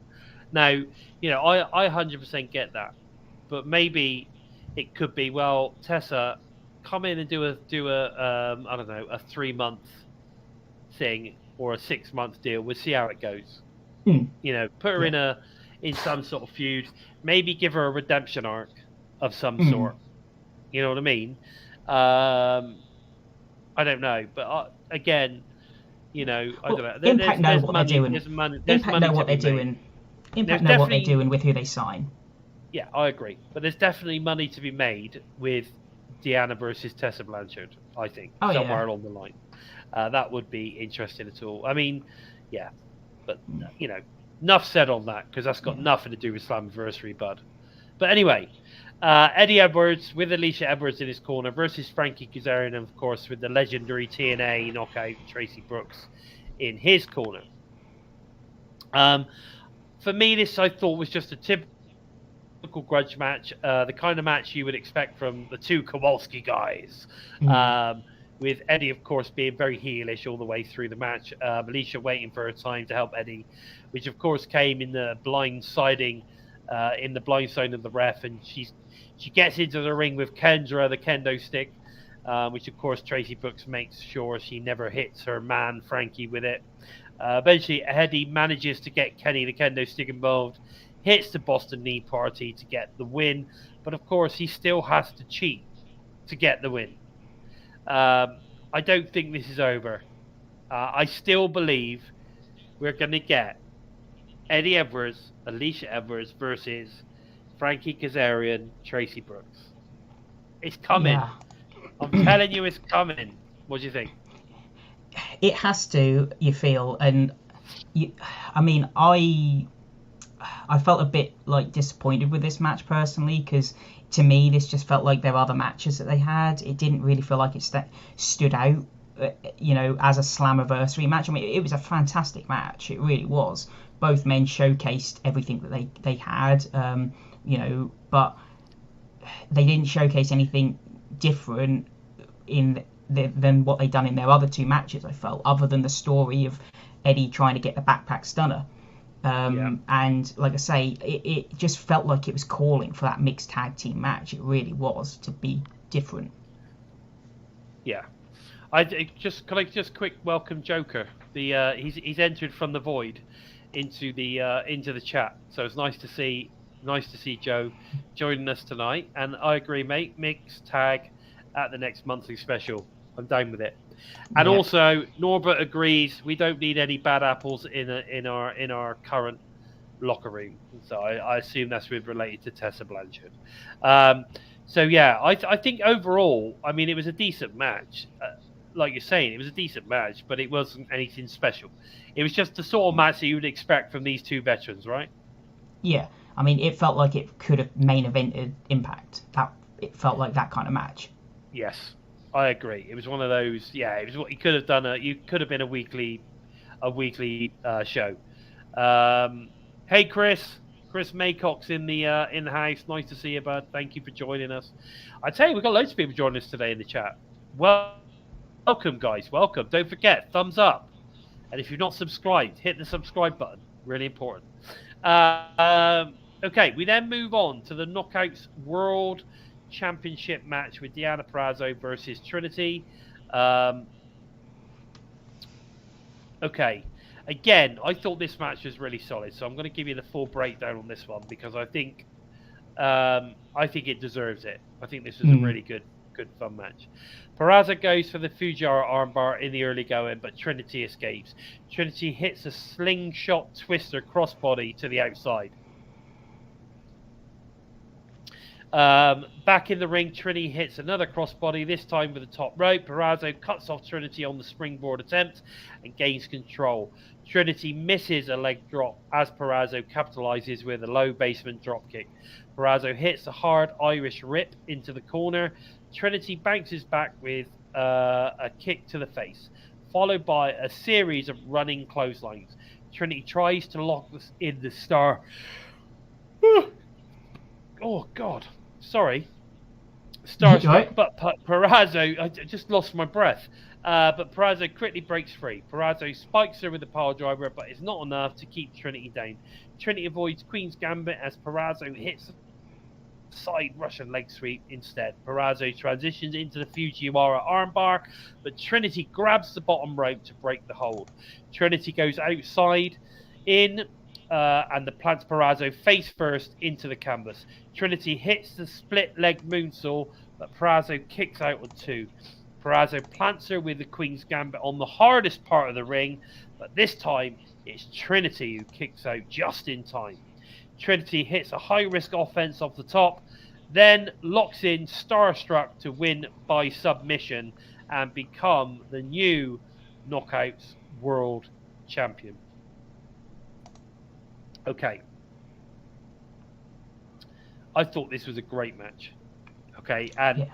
Now, I 100% get that, but maybe it could be, well, Tessa, come in and do a I don't know, a 3-month thing or a 6-month deal. We'll see how it goes. Put her in some sort of feud. Maybe give her a redemption arc of some sort. You know what I mean? I don't know, but again, You know, I Well, don't know. Impact know what they're doing. There's money Impact know to what be they're made. doing. Impact There's know what they're definitely- doing with who they sign. Yeah, I agree. But there's definitely money to be made with Deanna versus Tessa Blanchard, I think, Oh, somewhere yeah. along the line. That would be interesting at all. I mean, yeah, but, you know, enough said on that, because that's got nothing to do with Slammiversary, bud. But anyway, Eddie Edwards with Alicia Edwards in his corner versus Frankie Kazarian, of course, with the legendary TNA knockout Tracy Brooks in his corner. For me, this I thought was just a typical grudge match, the kind of match you would expect from the two Kowalski guys. With Eddie, of course, being very heelish all the way through the match. Alicia waiting for her time to help Eddie, which of course came in the blindsiding of the ref, and she gets into the ring with Kendra, the kendo stick, which of course Tracy Brooks makes sure she never hits her man Frankie with it. Eventually, Eddie manages to get Kenny, the kendo stick, involved, hits the Boston Knee Party to get the win, but of course he still has to cheat to get the win. I don't think this is over. I still believe we're going to get Eddie Edwards, Alicia Edwards versus Frankie Kazarian, Tracy Brooks. It's coming. Yeah. I'm telling you, it's coming. What do you think? It has to, you feel, and I mean, I felt a bit like disappointed with this match personally, because to me this just felt like their other matches that they had. It didn't really feel like it stood out, you know, as a Slammiversary match. I mean, it was a fantastic match. It really was. Both men showcased everything that they had, you know, but they didn't showcase anything different than what they'd done in their other two matches, I felt, other than the story of Eddie trying to get the backpack stunner. And like I say, it just felt like it was calling for that mixed tag team match. It really was, to be different. Yeah. Can I just quick welcome Joker? He's entered from the void into the chat. So it's nice to see Joe joining us tonight. And I agree, mate. Mixed tag at the next monthly special. I'm down with it. And also, Norbert agrees we don't need any bad apples in our current locker room. So I assume that's related to Tessa Blanchard. So yeah, I think overall, I mean, it was a decent match. Like you're saying, it was a decent match, but it wasn't anything special. It was just the sort of match that you would expect from these two veterans, right? Yeah, I mean, it felt like it could have main evented Impact. It felt like that kind of match. Yes, I agree. It was one of those. Yeah, it was what you could have done. You could have been a weekly show. Hey, Chris Maycock's in the house. Nice to see you, bud. Thank you for joining us. I tell you, we've got loads of people joining us today in the chat. Welcome, guys. Welcome. Don't forget, thumbs up, and if you're not subscribed, hit the subscribe button. Really important. Okay, we then move on to the Knockouts World Championship match with Deonna Purrazzo versus Trinity. Okay, again, I thought this match was really solid, so I'm going to give you the full breakdown on this one because I think it deserves it. I think this was a really good fun match. Purrazzo goes for the Fujiwara armbar in the early going, but Trinity escapes. Trinity hits a slingshot twister crossbody to the outside. Back in the ring, Trinity hits another crossbody, this time with the top rope. Purrazzo cuts off Trinity on the springboard attempt and gains control. Trinity misses a leg drop as Purrazzo capitalizes with a low basement dropkick. Purrazzo hits a hard Irish rip into the corner. Trinity bounces back with a kick to the face, followed by a series of running clotheslines. Trinity tries to lock in the star. Oh, God. Sorry. Starstruck, right? but Purrazzo, I just lost my breath. But Purrazzo quickly breaks free. Purrazzo spikes her with a pile driver, but it's not enough to keep Trinity down. Trinity avoids Queen's Gambit as Purrazzo hits the side Russian leg sweep instead. Purrazzo transitions into the Fujiwara armbar, but Trinity grabs the bottom rope to break the hold. Trinity goes outside in and plants Purrazzo face first into the canvas. Trinity hits the split leg moonsault, but Purrazzo kicks out with two. Purrazzo plants her with the Queen's Gambit on the hardest part of the ring, but this time it's Trinity who kicks out just in time. Trinity hits a high-risk offense off the top, then locks in Starstruck to win by submission and become the new Knockouts World Champion. Okay. I thought this was a great match. Okay, and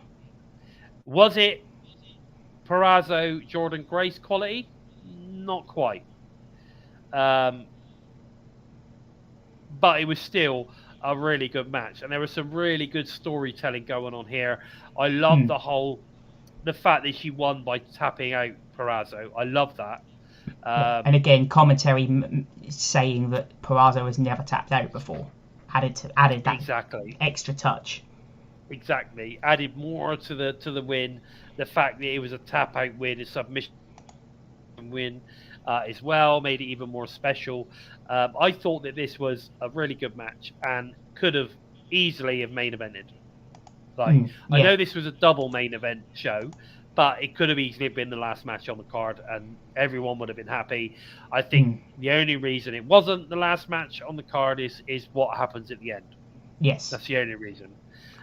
was it Purrazzo, Jordan Grace quality? Not quite. But it was still a really good match, and there was some really good storytelling going on here. I love the fact that she won by tapping out Purrazzo. I love that. And again, commentary saying that Purrazzo has never tapped out before added that extra touch. Exactly, added more to the win. The fact that it was a tap out win, a submission win as well, made it even more special. I thought that this was a really good match and could have easily have main evented. I know this was a double main event show, but it could have easily been the last match on the card and everyone would have been happy. I think the only reason it wasn't the last match on the card is what happens at the end. Yes. That's the only reason.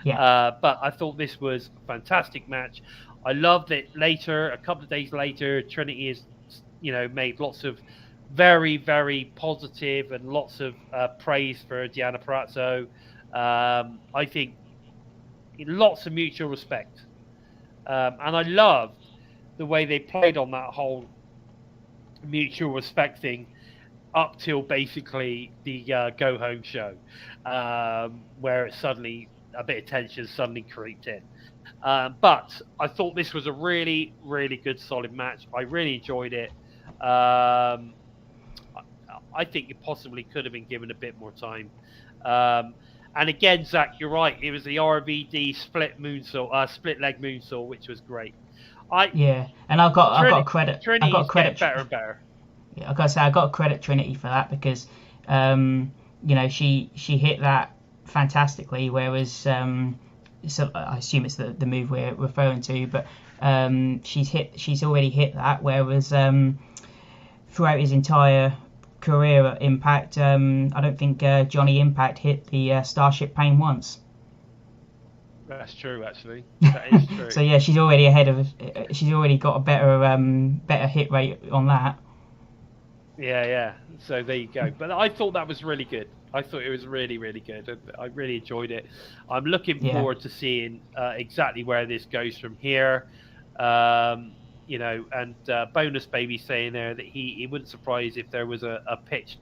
Yeah. But I thought this was a fantastic match. I loved it. Later, a couple of days later, Trinity has, made lots of very, very positive and lots of praise for Deonna Purrazzo. I think lots of mutual respect. And I love the way they played on that whole mutual respect thing up till basically the go home show, where it suddenly a bit of tension suddenly creeped in. But I thought this was a really, really good, solid match. I really enjoyed it. I think it possibly could have been given a bit more time. And again, Zach, you're right. It was the RVD split leg moonsault, which was great. And I've got to credit. Trinity I've got to credit better and better. Yeah, I've got to say I've got to credit Trinity for that because, she hit that fantastically. Whereas, so I assume it's the move we're referring to, but she's already hit that. Whereas throughout his entire career at Impact, I don't think Johnny Impact hit the Starship Pain once. That's true, actually. That is true. So yeah, she's already ahead of. She's already got a better hit rate on that. Yeah. So there you go. But I thought that was really good. I thought it was really, really good. I really enjoyed it. I'm looking forward to seeing exactly where this goes from here. And Bonus Baby saying there that he wouldn't surprise if there was a pitch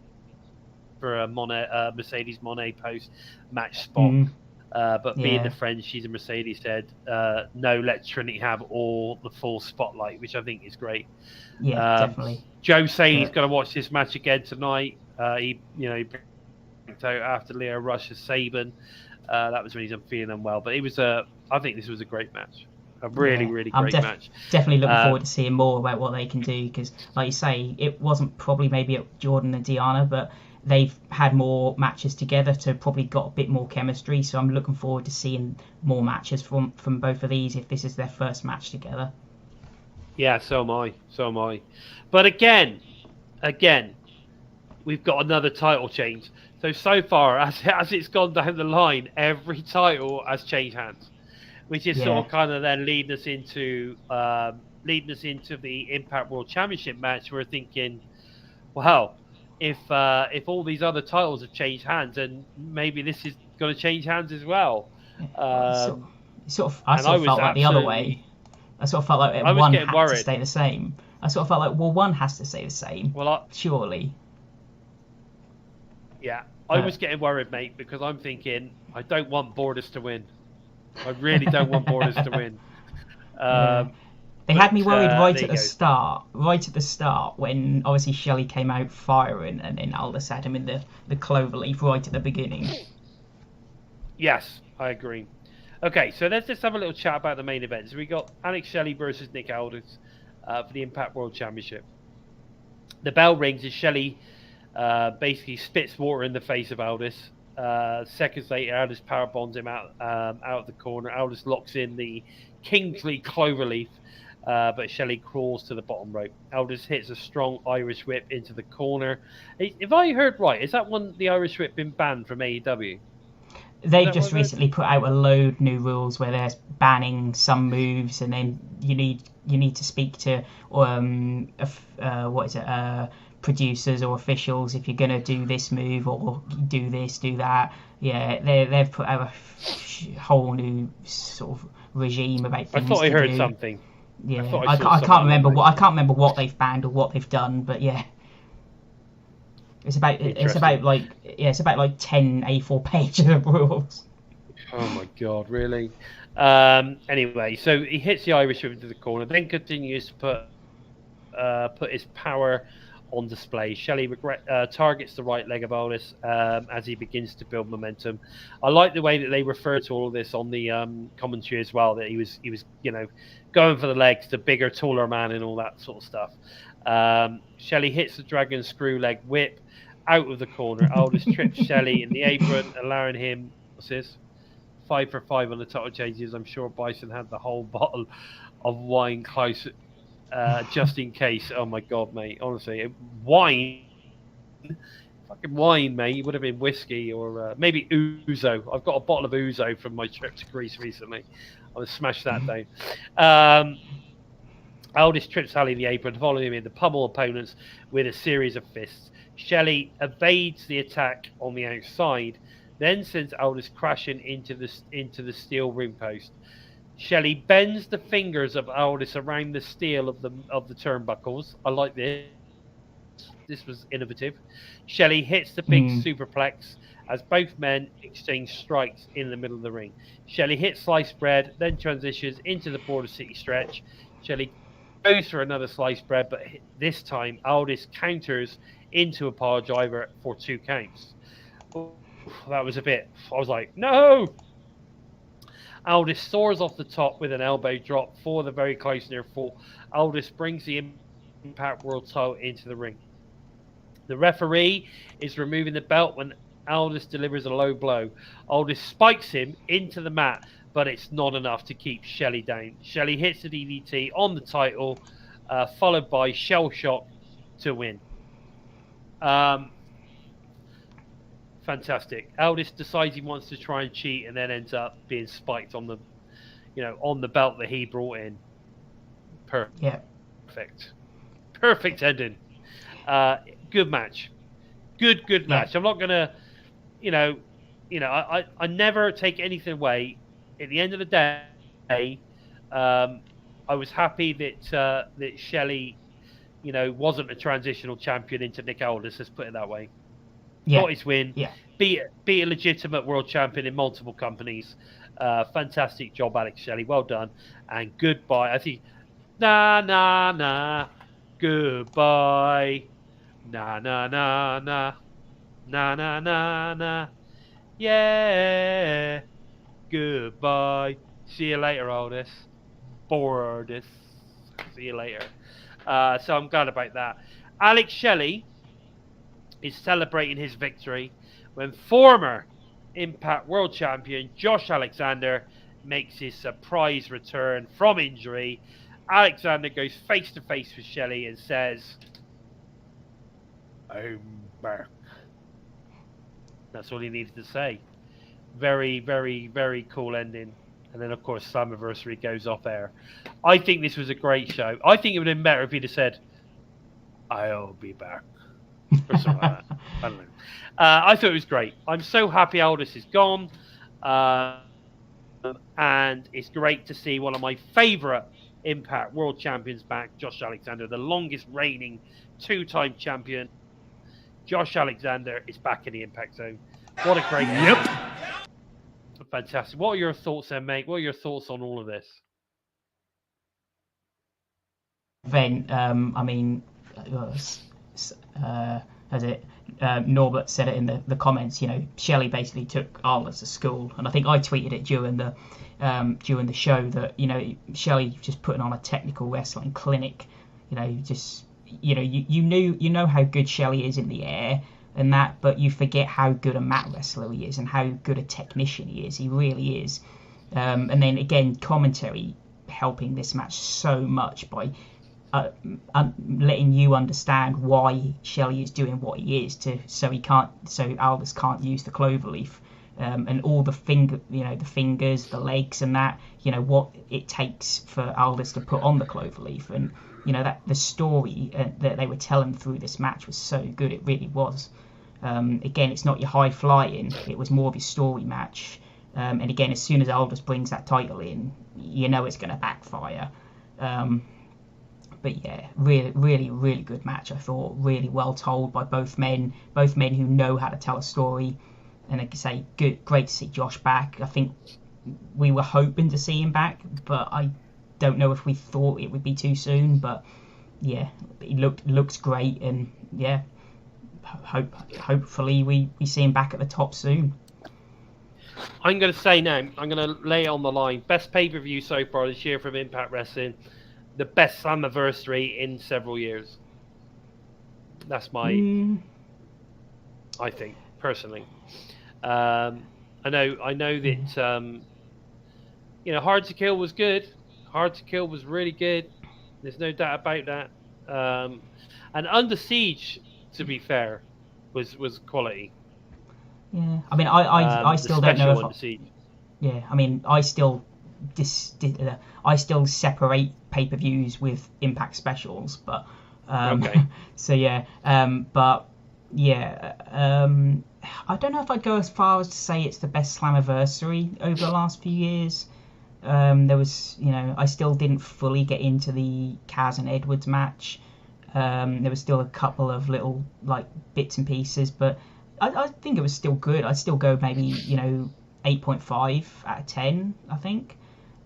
for a Mercedes Moné post match spot. But being the friend she's a Mercedes said, no, let Trinity have all the full spotlight, which I think is great. Yeah, definitely. Joe saying he's going to watch this match again tonight. He picked out after Leo Rush's Saban. That was when he's feeling unwell. But I think this was a great match. A really, really great match. Definitely looking forward to seeing more about what they can do because, like you say, it wasn't probably maybe at Jordan and Deonna, but they've had more matches together to probably got a bit more chemistry. So I'm looking forward to seeing more matches from both of these if this is their first match together. Yeah, so am I. But again, we've got another title change. So far, as it's gone down the line, every title has changed hands, which is sort of kind of then leading us into the Impact World Championship match. We're thinking, wow, if all these other titles have changed hands, and maybe this is going to change hands as well. I felt like the other way. I sort of felt like one had to stay the same. I sort of felt like, well, one has to stay the same. Surely. Yeah, I was getting worried, mate, because I'm thinking I don't want Borders to win. I really don't want Borders to win. They had me worried right at the start when obviously Shelley came out firing and then Aldous had him in the cloverleaf right at the beginning. Yes, I agree. Okay, so let's just have a little chat about the main event. So we got Alex Shelley versus Nick Aldis for the Impact World Championship. The bell rings as Shelley basically spits water in the face of Aldis. Seconds later, Aldis power bombs him out of the corner. Aldis locks in the Kingsley Cloverleaf but Shelley crawls to the bottom rope. Aldous hits a strong Irish whip into the corner. If I heard right, is that one, the Irish whip, been banned from AEW? They've just recently put out a load new rules where they're banning some moves, and then you need to speak to producers or officials if you're going to do this move or do this, do that. Yeah, they've put out a whole new sort of regime about things. I thought I heard something. Yeah, I can't remember what they've banned or what they've done, but yeah. It's about like 10 A4 pages of rules. Oh my god, really? Anyway, so he hits the Irish whip into the corner, then continues to put his power on display. Shelley targets the right leg of Aldous as he begins to build momentum. I like the way that they refer to all of this on the commentary as well. That he was going for the legs, the bigger, taller man, and all that sort of stuff. Shelley hits the dragon screw leg whip out of the corner. Aldous trips Shelley in the apron, allowing him, what's this? 5 for 5 on the title changes. I'm sure Bison had the whole bottle of wine close, just in case. Oh my god, mate! Honestly, wine, fucking wine, mate. It would have been whiskey or maybe ouzo. I've got a bottle of ouzo from my trip to Greece recently. I'm gonna smash that down. Aldous trips Shelley in the apron, following him in the pummel opponents with a series of fists. Shelley evades the attack on the outside, then sends Aldous crashing into the steel ring post. Shelley bends the fingers of Aldous around the steel of the turnbuckles. I like this. This was innovative. Shelley hits the big superplex as both men exchange strikes in the middle of the ring. Shelley hits sliced bread, then transitions into the Border City stretch. Shelley goes for another sliced bread, but this time Aldous counters into a power driver for 2 counts. That was a bit... I was like, no! Aldous soars off the top with an elbow drop for the very close near fall. Aldous brings the Impact World title into the ring. The referee is removing the belt when Aldous delivers a low blow. Aldous spikes him into the mat, but it's not enough to keep Shelley down. Shelley hits the DDT on the title, followed by Shell Shock to win. Fantastic. Aldous decides he wants to try and cheat, and then ends up being spiked on the belt that he brought in. Perfect ending. Good match. Good match. I'm not gonna, I never take anything away. At the end of the day, I was happy that Shelley, wasn't a transitional champion into Nick Aldis. Let's put it that way. Got his win. Yeah. Beat a legitimate world champion in multiple companies. Fantastic job, Alex Shelley. Well done. And goodbye. I think, goodbye. Yeah. Goodbye. See you later, Aldis. Bordis. See you later. So I'm glad about that. Alex Shelley is celebrating his victory when former Impact World Champion Josh Alexander makes his surprise return from injury. Alexander goes face to face with Shelley and says, "I'm back." That's all he needed to say. Very, very, very cool ending. And then, of course, Slammiversary goes off air. I think this was a great show. I think it would have been better if he'd have said, "I'll be back." Or something like that. I don't know. I thought it was great. I'm so happy Aldis is gone. And it's great to see one of my favourite Impact World Champions back, Josh Alexander, the longest reigning 2-time champion. Josh Alexander is back in the Impact Zone. What a great ending. Fantastic. What are your thoughts then, mate? What are your thoughts on all of this? Then, Norbert said it in the comments. Shelley basically took Aldis to school, and I think I tweeted it during the show that Shelley just putting on a technical wrestling clinic. You know how good Shelley is in the air and that, but you forget how good a mat wrestler he is and how good a technician he is. He really is. And then again, commentary helping this match so much by letting you understand why Shelley is doing what he is, so Aldous can't use the cloverleaf, and all the fingers, the legs, and that, what it takes for Aldous to put on the cloverleaf, and that the story that they were telling through this match was so good. It really was. Again, it's not your high flying; it was more of your story match. And again, as soon as Aldous brings that title in, it's going to backfire. But yeah, really, really, really good match. I thought really well told by both men who know how to tell a story. And like I say, great to see Josh back. I think we were hoping to see him back, but I don't know if we thought it would be too soon. But yeah, he looks great, and yeah, hopefully we see him back at the top soon. I'm going to say now, I'm going to lay it on the line. Best pay-per-view so far this year from Impact Wrestling. The best Slammiversary in several years. That's my... I think, personally. I know that, Hard to Kill was good. Hard to Kill was really good. There's no doubt about that. And Under Siege, to be fair, was quality. Yeah, I mean, I still don't know if... Yeah, I mean, I still separate pay-per-views with Impact specials, but okay. So yeah, but yeah, I don't know if I'd go as far as to say it's the best Slammiversary over the last few years. There was, I still didn't fully get into the Kaz and Edwards match. There was still a couple of little bits and pieces, but I think it was still good. I'd still go maybe 8.5 out of 10, I think.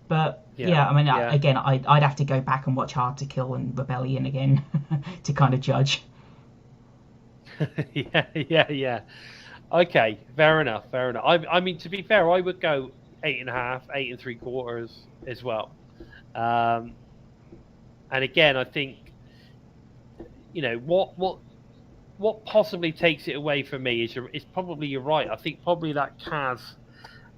But yeah, I mean, again, I'd have to go back and watch Hard to Kill and Rebellion again to kind of judge. Yeah. Okay, fair enough. I mean, to be fair, I would go 8.5, 8 3/4 as well. And again, I think, what possibly takes it away from me is probably, you're right. I think probably that Kaz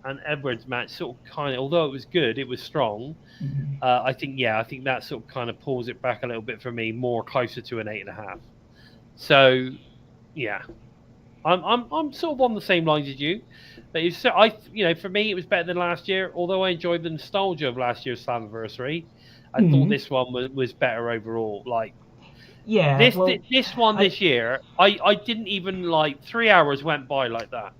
and Edwards match sort of kind of, although it was good, it was strong. Mm-hmm. I think that sort of kind of pulls it back a little bit for me, more closer to an 8.5. So yeah, I'm sort of on the same lines as you. But for me, it was better than last year. Although I enjoyed the nostalgia of last year's Slammiversary, I thought this one was better overall. Yeah, this year, I didn't even 3 hours went by like that.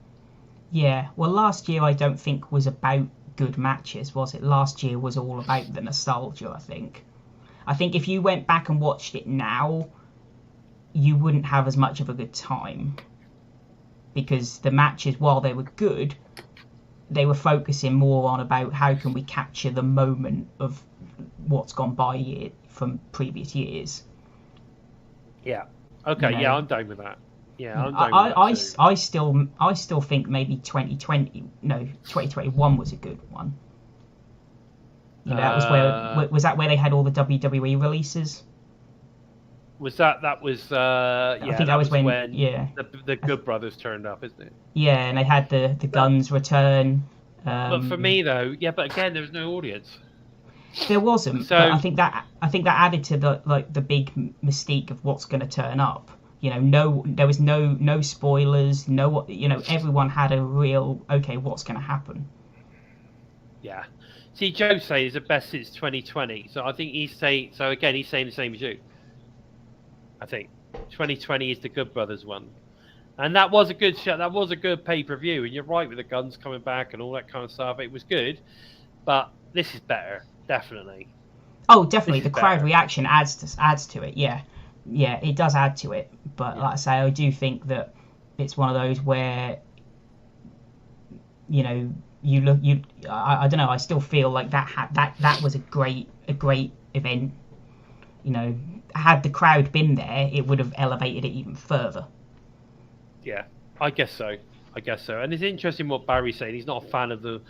Yeah, well, last year I don't think was about good matches, was it? Last year was all about the nostalgia, I think. I think if you went back and watched it now, you wouldn't have as much of a good time. Because the matches, while they were good, they were focusing more on about how can we capture the moment of what's gone by from previous years. Yeah. Okay, yeah, I'm down with that. Yeah, I'm down with that I still think maybe 2021 was a good one. That was where they had all the WWE releases. Was that was I think that was when the Good Brothers turned up, isn't it? Yeah, and they had the Guns return. But for me though, but again, there was no audience. There wasn't, so, but I think that added to the big mystique of what's going to turn up. There was no spoilers. Everyone had a real what's going to happen. Yeah. See, Joe says the best since 2020. So I think he's saying the same as you. I think 2020 is the Good Brothers one, and that was a good show. That was a good pay-per-view, and you're right with the Guns coming back and all that kind of stuff. It was good, but this is better, definitely. Oh, definitely. The crowd reaction adds to it. Yeah, it does add to it. But like I say, I do think that it's one of those where I don't know. I still feel like that was a great event. Had the crowd been there, it would have elevated it even further. Yeah, I guess so. And it's interesting what Barry's saying. He's not a fan of the,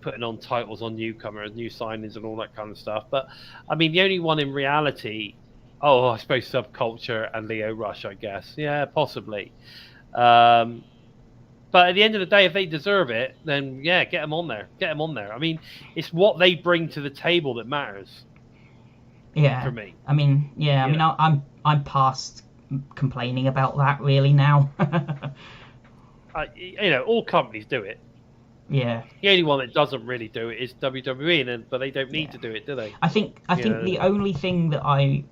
putting on titles on newcomers, new signings, and all that kind of stuff. But I mean, the only one in reality, I suppose Subculture and Leo Rush, I guess. Yeah, possibly. But at the end of the day, if they deserve it, then yeah, get them on there. Get them on there. I mean, it's what they bring to the table that matters. Yeah. For me. I mean, yeah. I mean, I'm past complaining about that really now. All companies do it. Yeah. The only one that doesn't really do it is WWE, but they don't need to do it, do they? I think the only thing that I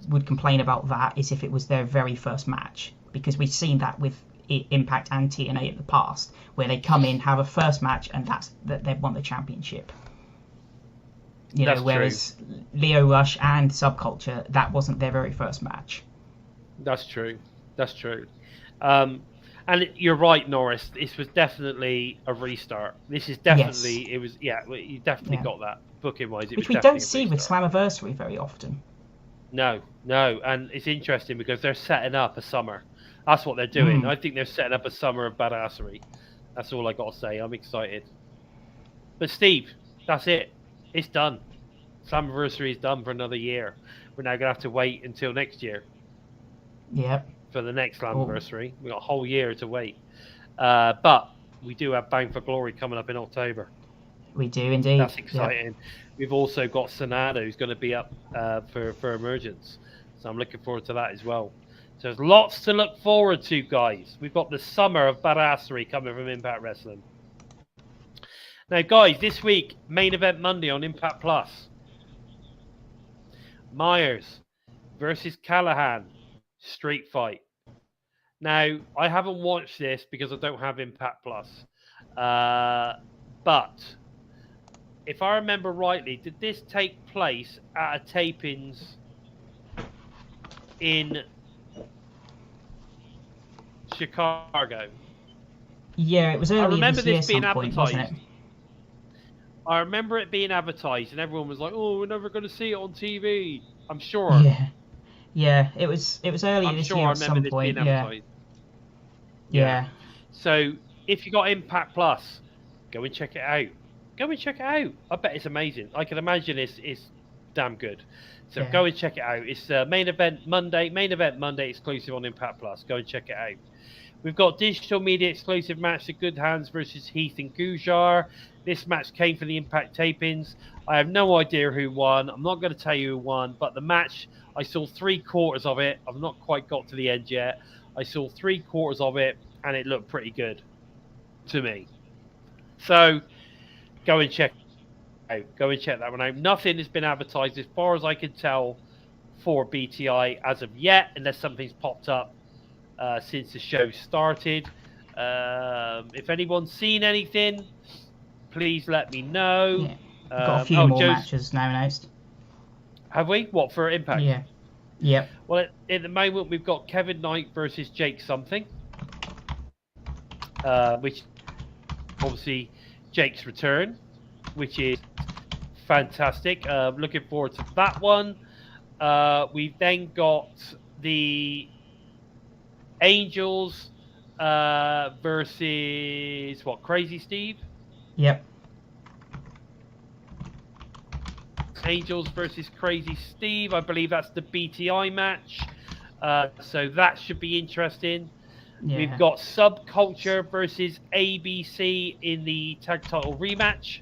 would complain about that is if it was their very first match, because we've seen that with Impact and TNA in the past, where they come in, have a first match, and they've won the championship. That's whereas true. Lio Rush and Subculture, that wasn't their very first match. That's true. And you're right, Norris. This was definitely a restart. This is definitely, yes. It was, you definitely got that booking wise. Which we don't see with Slammiversary very often. No. And it's interesting because they're setting up a summer. That's what they're doing. I think they're setting up a summer of badassery. That's all I got to say. I'm excited. But Steve, that's it. It's done. Slammiversary is done for another year. We're now going to have to wait until next year. Yep. For the next Slammiversary. We've got a whole year to wait. But we do have Bang for Glory coming up in October. We do indeed. That's exciting. Yep. We've also got Sonata, who's going to be up for Emergence. So I'm looking forward to that as well. So there's lots to look forward to, guys. We've got the summer of badassery coming from Impact Wrestling. Now, guys, this week, main event Monday on Impact Plus. Myers versus Callahan. Street fight. Now, I haven't watched this because I don't have Impact Plus. But if I remember rightly, did this take place at a tapings in Chicago? Yeah, it was early. I remember this year this being some point, advertised. wasn't it? I remember it being advertised, and everyone was like, "Oh, we're never going to see it on TV." I'm sure. Yeah, it was early this year at some point. Yeah. So if you got Impact Plus, go and check it out. I bet it's amazing. I can imagine it's damn good. So go and check it out. It's main event Monday exclusive on Impact Plus. Go and check it out. We've got digital media exclusive match, The Good Hands versus Heath and Gujar. This match came from the Impact tapings. I have no idea who won. I'm not going to tell you who won, but the match, I saw 3/4 of it. I've not quite got to the end yet. I saw 3/4 of it, and it looked pretty good to me. So go and check it out. Go and check that one out. Nothing has been advertised, as far as I can tell, for BTI as of yet, unless something's popped up since the show started. If anyone's seen anything, please let me know. Yeah. We've got a few more matches now announced. Have we? What, for Impact? Yeah. Yep. Well, at the moment, we've got Kevin Knight versus Jake something. Which, obviously, Jake's return, which is fantastic. Looking forward to that one. We've then got the Angels versus, Crazy Steve? Yep. Angels versus Crazy Steve. I believe that's the BTI match. So that should be interesting. Yeah. We've got Subculture versus ABC in the tag title rematch.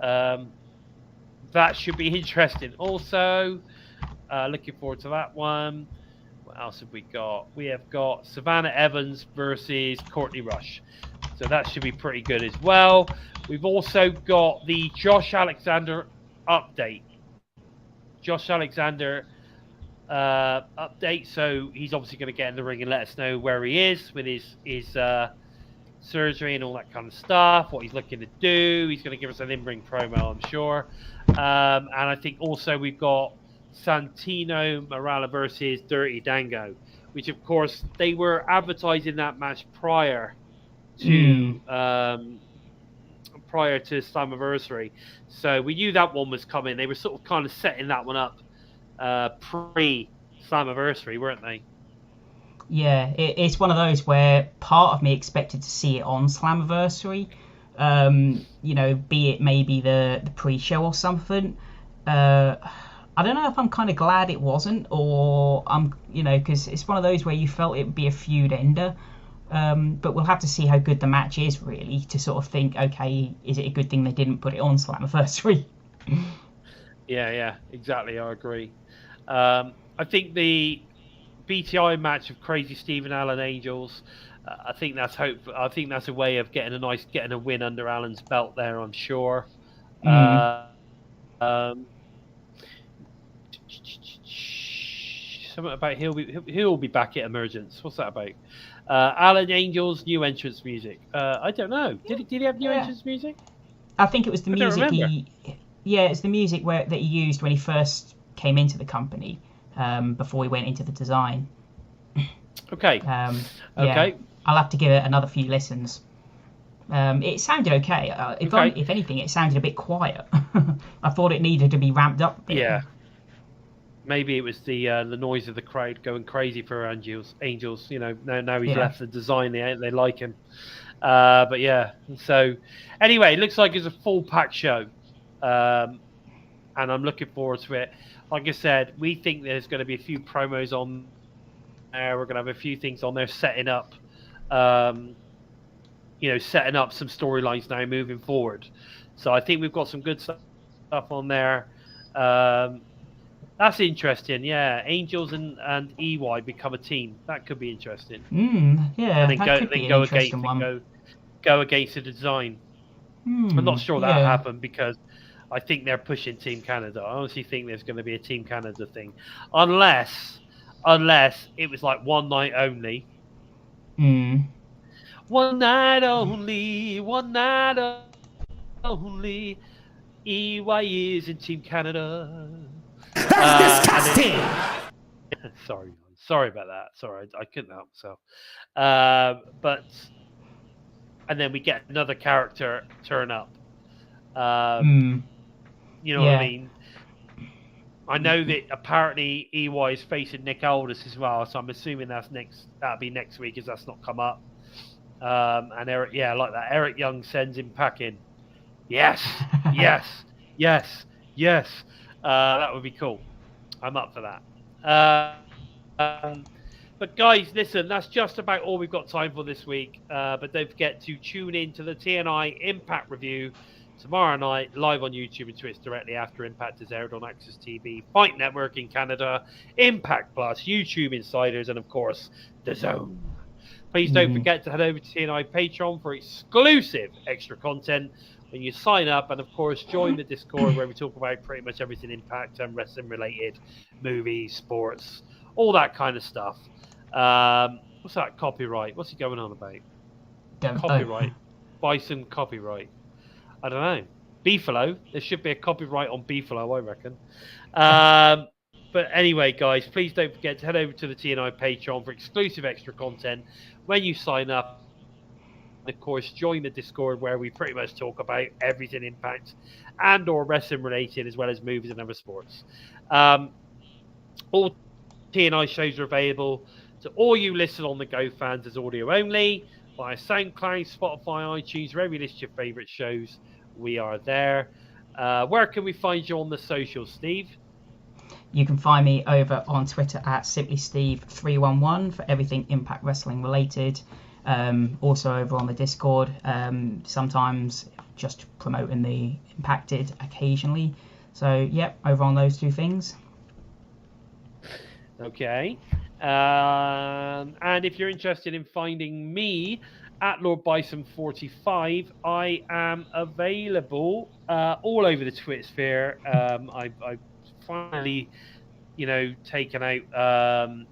That should be interesting also. Looking forward to that one. What else have we got? We have got Savannah Evans versus Courtney Rush. So that should be pretty good as well. We've also got the Josh Alexander update. Update. So he's obviously going to get in the ring and let us know where he is with his surgery and all that kind of stuff, what he's looking to do. He's going to give us an in-ring promo, I'm sure. And I think also we've got Santino Marella versus Dirty Dango, which of course they were advertising that match prior to Slammiversary, so we knew that one was coming. They were sort of kind of setting that one up pre-Slammiversary, weren't they? Yeah, it's one of those where part of me expected to see it on Slammiversary, be it maybe the pre-show or something. I don't know if I'm kind of glad it wasn't, or because it's one of those where you felt it would be a feud ender. But we'll have to see how good the match is, really, to sort of think, okay, is it a good thing they didn't put it on Slammiversary? Yeah, exactly. I agree. I think the BTI match of Crazy Steve and Alan Angels, I think that's hope. I think that's a way of getting a win under Alan's belt there. I'm sure. Something about he'll be back at Emergence. What's that about? Alan Angels new entrance music. I don't know. Did he have new entrance music? I think it was the music it's the music that he used when he first came into the company, before he went into the design. Okay. Okay. I'll have to give it another few listens. It sounded okay. If anything, it sounded a bit quiet. I thought it needed to be ramped up a bit. Yeah. Maybe it was the noise of the crowd going crazy for Angels. You know, now he's left the design. They like him. But yeah. So anyway, it looks like it's a full pack show, and I'm looking forward to it. Like I said, we think there's going to be a few promos on there. We're going to have a few things on there setting up. Setting up some storylines now moving forward. So I think we've got some good stuff on there. That's interesting. Yeah, Angels and EY become a team. That could be interesting. Yeah, and then go against the design. I'm not sure that'll happen because I think they're pushing Team Canada. I honestly think there's going to be a Team Canada thing, unless it was like one night only. One night only, EY is in Team Canada. That's disgusting! Sorry about that. Sorry, I couldn't help myself. And then we get another character turn up. You know what I mean? I know that apparently EY is facing Nick Aldis as well, so I'm assuming that'll be next week, as that's not come up. And Eric, like that. Eric Young sends him packing. Yes. That would be cool. I'm up for that. But guys, listen, that's just about all we've got time for this week. But don't forget to tune in to the TNI Impact review tomorrow night, live on YouTube and Twitch directly after Impact is aired on Access TV, Fight Network in Canada, Impact Plus, YouTube Insiders, and of course, The Zone. Please don't forget to head over to TNI Patreon for exclusive extra content when you sign up, and of course join the Discord where we talk about pretty much everything Impact and wrestling related, movies, sports, all that kind of stuff. What's that copyright? What's he going on about? Copyright. Bison copyright. I don't know. Beefalo. There should be a copyright on Beefalo, I reckon. But anyway, guys, please don't forget to head over to the TNI Patreon for exclusive extra content when you sign up. Of course, join the Discord where we pretty much talk about everything Impact and or wrestling related, as well as movies and other sports. All TNI shows are available to all you listen on the Go fans as audio only via SoundCloud, Spotify, iTunes, wherever you list your favourite shows. We are there. Where can we find you on the socials, Steve? You can find me over on Twitter at SimplySteve311 for everything Impact Wrestling related. Also over on the Discord, sometimes just promoting the Impacted occasionally. So, yep, over on those two things. Okay. And if you're interested in finding me at Lord Bison 45, I am available all over the Twitch sphere. I've finally, taken out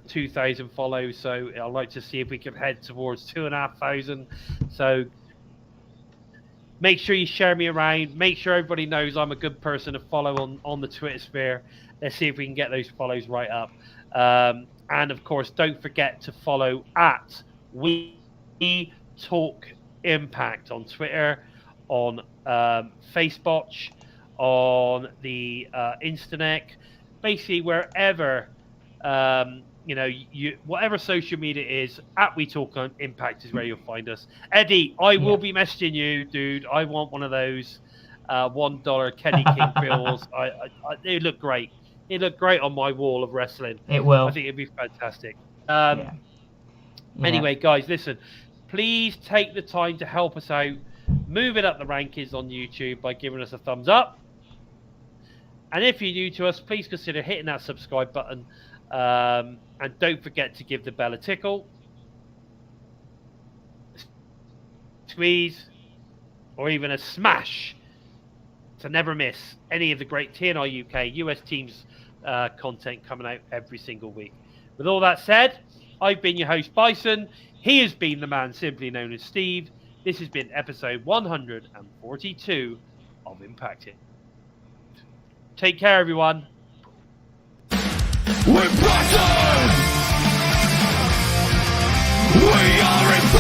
2,000 follows, so I'd like to see if we can head towards 2,500. So make sure you share me around. Make sure everybody knows I'm a good person to follow on the Twitter sphere. Let's see if we can get those follows right up. And of course, don't forget to follow at We Talk Impact on Twitter, on Facebook, on the Instanet, basically wherever whatever social media is, at We Talk Impact is where you'll find us. Eddie, I will be messaging you, dude. I want one of those $1 Kenny King bills. They look great. It looked great on my wall of wrestling. It will. I think it'd be fantastic. Anyway, guys, listen. Please take the time to help us out, move it up the rankings on YouTube by giving us a thumbs up. And if you're new to us, please consider hitting that subscribe button. And don't forget to give the bell a tickle, squeeze, or even a smash to never miss any of the great TNI UK US teams content coming out every single week. With all that said, I've been your host, Bison. He has been the man simply known as Steve. This has been episode 142 of Impacted. Take care, everyone. We're Bison! We are Impacted!